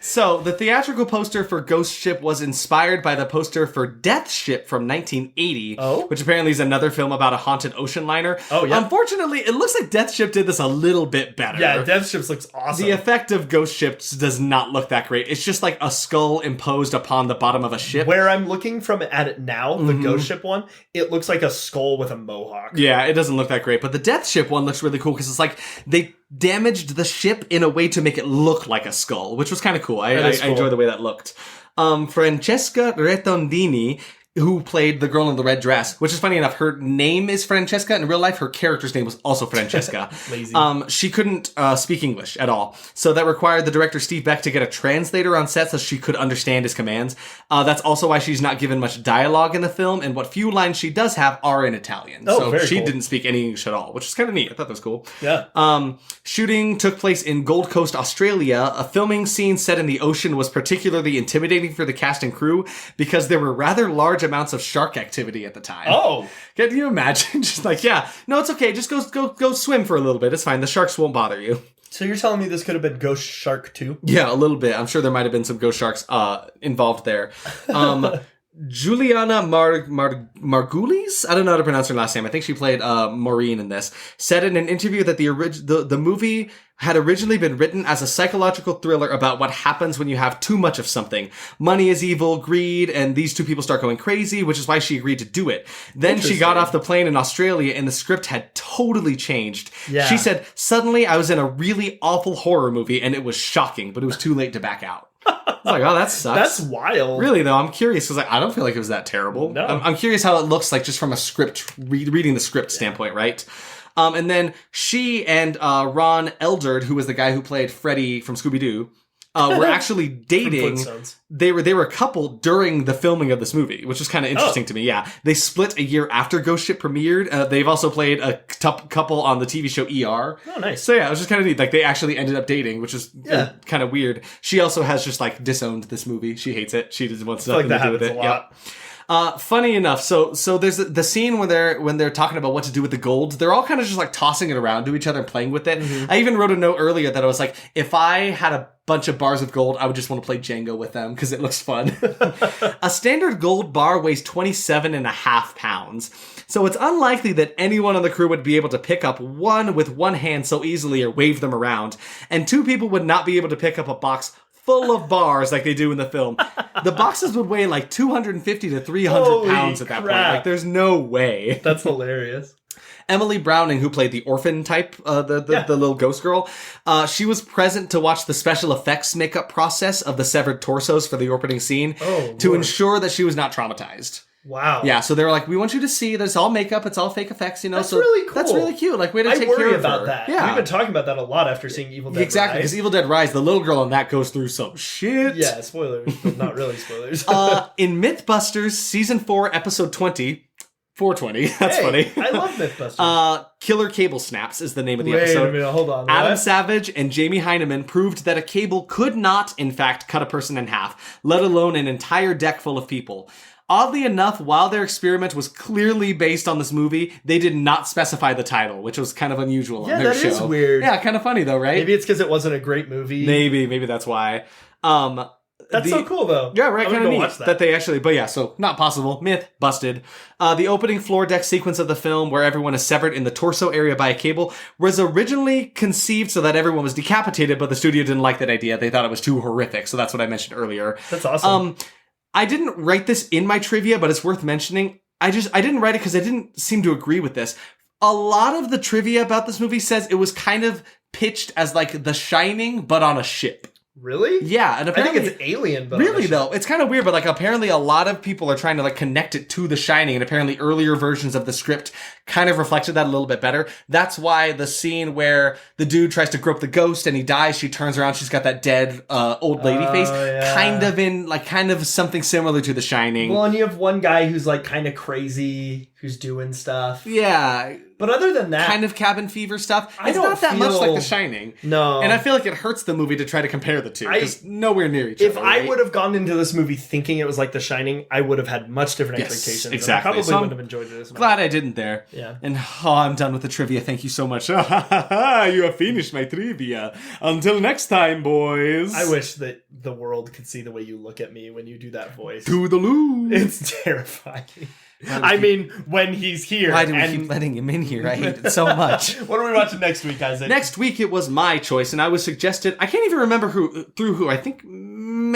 [SPEAKER 2] So, the theatrical poster for Ghost Ship was inspired by the poster for Death Ship from 1980, which apparently is another film about a haunted ocean liner.
[SPEAKER 1] Oh, yeah.
[SPEAKER 2] Unfortunately, it looks like Death Ship did this a little bit better.
[SPEAKER 1] Yeah, Death Ship looks awesome.
[SPEAKER 2] The effect of Ghost Ships does not look that great. It's just like a skull imposed upon the bottom of a ship.
[SPEAKER 1] Where I'm looking at it now, the Ghost Ship one, it looks like a skull with a mohawk.
[SPEAKER 2] Yeah, it doesn't look that great. But the Death Ship one looks really cool because it's like they damaged the ship in a way to make it look like a skull, which was kind of cool. I enjoy the way that looked. Francesca Retondini, who played the girl in the red dress, which is funny enough, her name is Francesca. In real life, her character's name was also Francesca.
[SPEAKER 1] Lazy.
[SPEAKER 2] She couldn't speak English at all. So that required the director, Steve Beck, to get a translator on set so she could understand his commands. That's also why she's not given much dialogue in the film, and what few lines she does have are in Italian.
[SPEAKER 1] Oh,
[SPEAKER 2] so
[SPEAKER 1] very
[SPEAKER 2] she
[SPEAKER 1] cool.
[SPEAKER 2] didn't speak any English at all, which is kind of neat. I thought that was cool.
[SPEAKER 1] Yeah.
[SPEAKER 2] Shooting took place in Gold Coast, Australia. A filming scene set in the ocean was particularly intimidating for the cast and crew because there were rather large large amounts of shark activity at the time.
[SPEAKER 1] Oh.
[SPEAKER 2] Can you imagine? Just like, yeah, no, it's okay. Just go swim for a little bit. It's fine. The sharks won't bother you.
[SPEAKER 1] So you're telling me this could have been Ghost Shark 2?
[SPEAKER 2] Yeah, a little bit. I'm sure there might have been some ghost sharks involved there. Juliana Margulies, I don't know how to pronounce her last name. I think she played Maureen in this. Said in an interview that the movie had originally been written as a psychological thriller about what happens when you have too much of something. Money is evil, greed, and these two people start going crazy, which is why she agreed to do it. Then she got off the plane in Australia and the script had totally changed. Yeah. She said, suddenly I was in a really awful horror movie and it was shocking, but it was too late to back out. I was like, oh, that sucks.
[SPEAKER 1] That's wild.
[SPEAKER 2] Really, though, I'm curious because I don't feel like it was that terrible.
[SPEAKER 1] No.
[SPEAKER 2] I'm curious how it looks like just from a script, reading the script standpoint, right? And then she and Ron Eldard, who was the guy who played Freddy from Scooby-Doo, were actually dating. They were a couple during the filming of this movie, which was kind of interesting to me. Yeah, they split a year after Ghost Ship premiered. They've also played a couple on the TV show ER.
[SPEAKER 1] Oh, nice.
[SPEAKER 2] So yeah, it was just kind of neat. Like they actually ended up dating, which is kind of weird. She also has just like disowned this movie. She hates it. She doesn't want nothing to do with it. Yep. Funny enough, so there's the scene when they're talking about what to do with the gold. They're all kind of just like tossing it around to each other and playing with it. Mm-hmm. I even wrote a note earlier that I was like, if I had a bunch of bars of gold, I would just want to play Jenga with them because it looks fun. A standard gold bar weighs 27.5 pounds. So it's unlikely that anyone on the crew would be able to pick up one with one hand so easily or wave them around. And two people would not be able to pick up a box full of bars like they do in the film. The boxes would weigh like 250 to 300 pounds at that point. Like, there's no way.
[SPEAKER 1] That's hilarious.
[SPEAKER 2] Emily Browning, who played the orphan type, the little ghost girl, she was present to watch the special effects makeup process of the severed torsos for the opening scene to ensure that she was not traumatized.
[SPEAKER 1] Wow.
[SPEAKER 2] Yeah, so they were like, we want you to see that it's all makeup, it's all fake effects, you know.
[SPEAKER 1] That's
[SPEAKER 2] so
[SPEAKER 1] really cool.
[SPEAKER 2] That's really cute. Like, way to take care of her.
[SPEAKER 1] I worry about that. Yeah. We've been talking about that a lot after seeing Evil Dead Rise.
[SPEAKER 2] Exactly, because Evil Dead Rise, the little girl on that goes through some shit.
[SPEAKER 1] Yeah, spoilers, but not really spoilers.
[SPEAKER 2] In Mythbusters, Season 4, Episode 20... 420. That's funny.
[SPEAKER 1] I love Mythbusters.
[SPEAKER 2] Killer Cable Snaps is the name of the episode.
[SPEAKER 1] Wait a minute, hold on.
[SPEAKER 2] Adam Savage and Jamie Heineman proved that a cable could not, in fact, cut a person in half, let alone an entire deck full of people. Oddly enough, while their experiment was clearly based on this movie, they did not specify the title, which was kind of unusual on their show. Yeah, that is
[SPEAKER 1] weird.
[SPEAKER 2] Yeah, kind of funny though, right?
[SPEAKER 1] Maybe it's because it wasn't a great movie.
[SPEAKER 2] Maybe that's why.
[SPEAKER 1] That's so cool, though.
[SPEAKER 2] Yeah, right. Kind of neat that they actually, but yeah, so not possible. Myth busted. The opening floor deck sequence of the film, where everyone is severed in the torso area by a cable, was originally conceived so that everyone was decapitated, but the studio didn't like that idea. They thought it was too horrific, so that's what I mentioned earlier.
[SPEAKER 1] That's awesome.
[SPEAKER 2] I didn't write this in my trivia, but it's worth mentioning. I didn't write it because I didn't seem to agree with this. A lot of the trivia about this movie says it was kind of pitched as like The Shining, but on a ship.
[SPEAKER 1] Really?
[SPEAKER 2] Yeah, and apparently
[SPEAKER 1] I think it's Alien, but
[SPEAKER 2] really though, it's kind of weird. But like, apparently, a lot of people are trying to like connect it to The Shining, and apparently, earlier versions of the script kind of reflected that a little bit better. That's why the scene where the dude tries to grope the ghost and he dies, she turns around, she's got that dead old lady face, kind of something similar to The Shining.
[SPEAKER 1] Well, and you have one guy who's like kind of crazy, who's doing stuff.
[SPEAKER 2] Yeah.
[SPEAKER 1] But other than that,
[SPEAKER 2] kind of cabin fever stuff, it's not that much like The Shining.
[SPEAKER 1] No.
[SPEAKER 2] And I feel like it hurts the movie to try to compare the two, because nowhere near each other.
[SPEAKER 1] If I would have gone into this movie thinking it was like The Shining, I would have had much different expectations.
[SPEAKER 2] Exactly.
[SPEAKER 1] And I probably wouldn't have enjoyed it as much.
[SPEAKER 2] Glad I didn't there.
[SPEAKER 1] Yeah.
[SPEAKER 2] And I'm done with the trivia. Thank you so much. You have finished my trivia. Until next time, boys.
[SPEAKER 1] I wish that the world could see the way you look at me when you do that voice.
[SPEAKER 2] Toodaloo.
[SPEAKER 1] It's terrifying. I mean, when he's here.
[SPEAKER 2] Why do we keep letting him in here? I hate it so much.
[SPEAKER 1] What are we watching next week, Isaac?
[SPEAKER 2] Next week, it was my choice, and I was suggested... I can't even remember who. I think...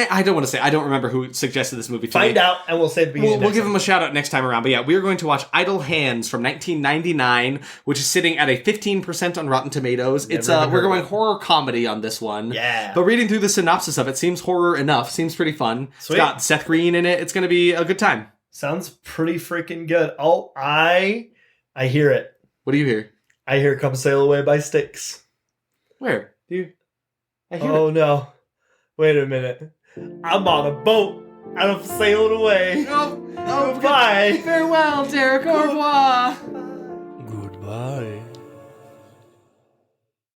[SPEAKER 2] I don't want to say. I don't remember who suggested this movie to me.
[SPEAKER 1] Find out, and we'll say at the beginning.
[SPEAKER 2] We'll give him a shout out next time around. But yeah, we're going to watch Idle Hands from 1999, which is sitting at a 15% on Rotten Tomatoes. We're going horror comedy on this one.
[SPEAKER 1] Yeah.
[SPEAKER 2] But reading through the synopsis of it, seems horror enough. Seems pretty fun. Sweet. It's got Seth Green in it. It's going to be a good time.
[SPEAKER 1] Sounds pretty freaking good. Oh, I hear it.
[SPEAKER 2] What do you hear?
[SPEAKER 1] I hear "Come Sail Away" by Styx.
[SPEAKER 2] Where?
[SPEAKER 1] I hear it. No. Wait a minute. I'm on a boat and I'm sailing away.
[SPEAKER 2] Oh,
[SPEAKER 1] bye.
[SPEAKER 2] Farewell, Derek. Au revoir.
[SPEAKER 1] Goodbye.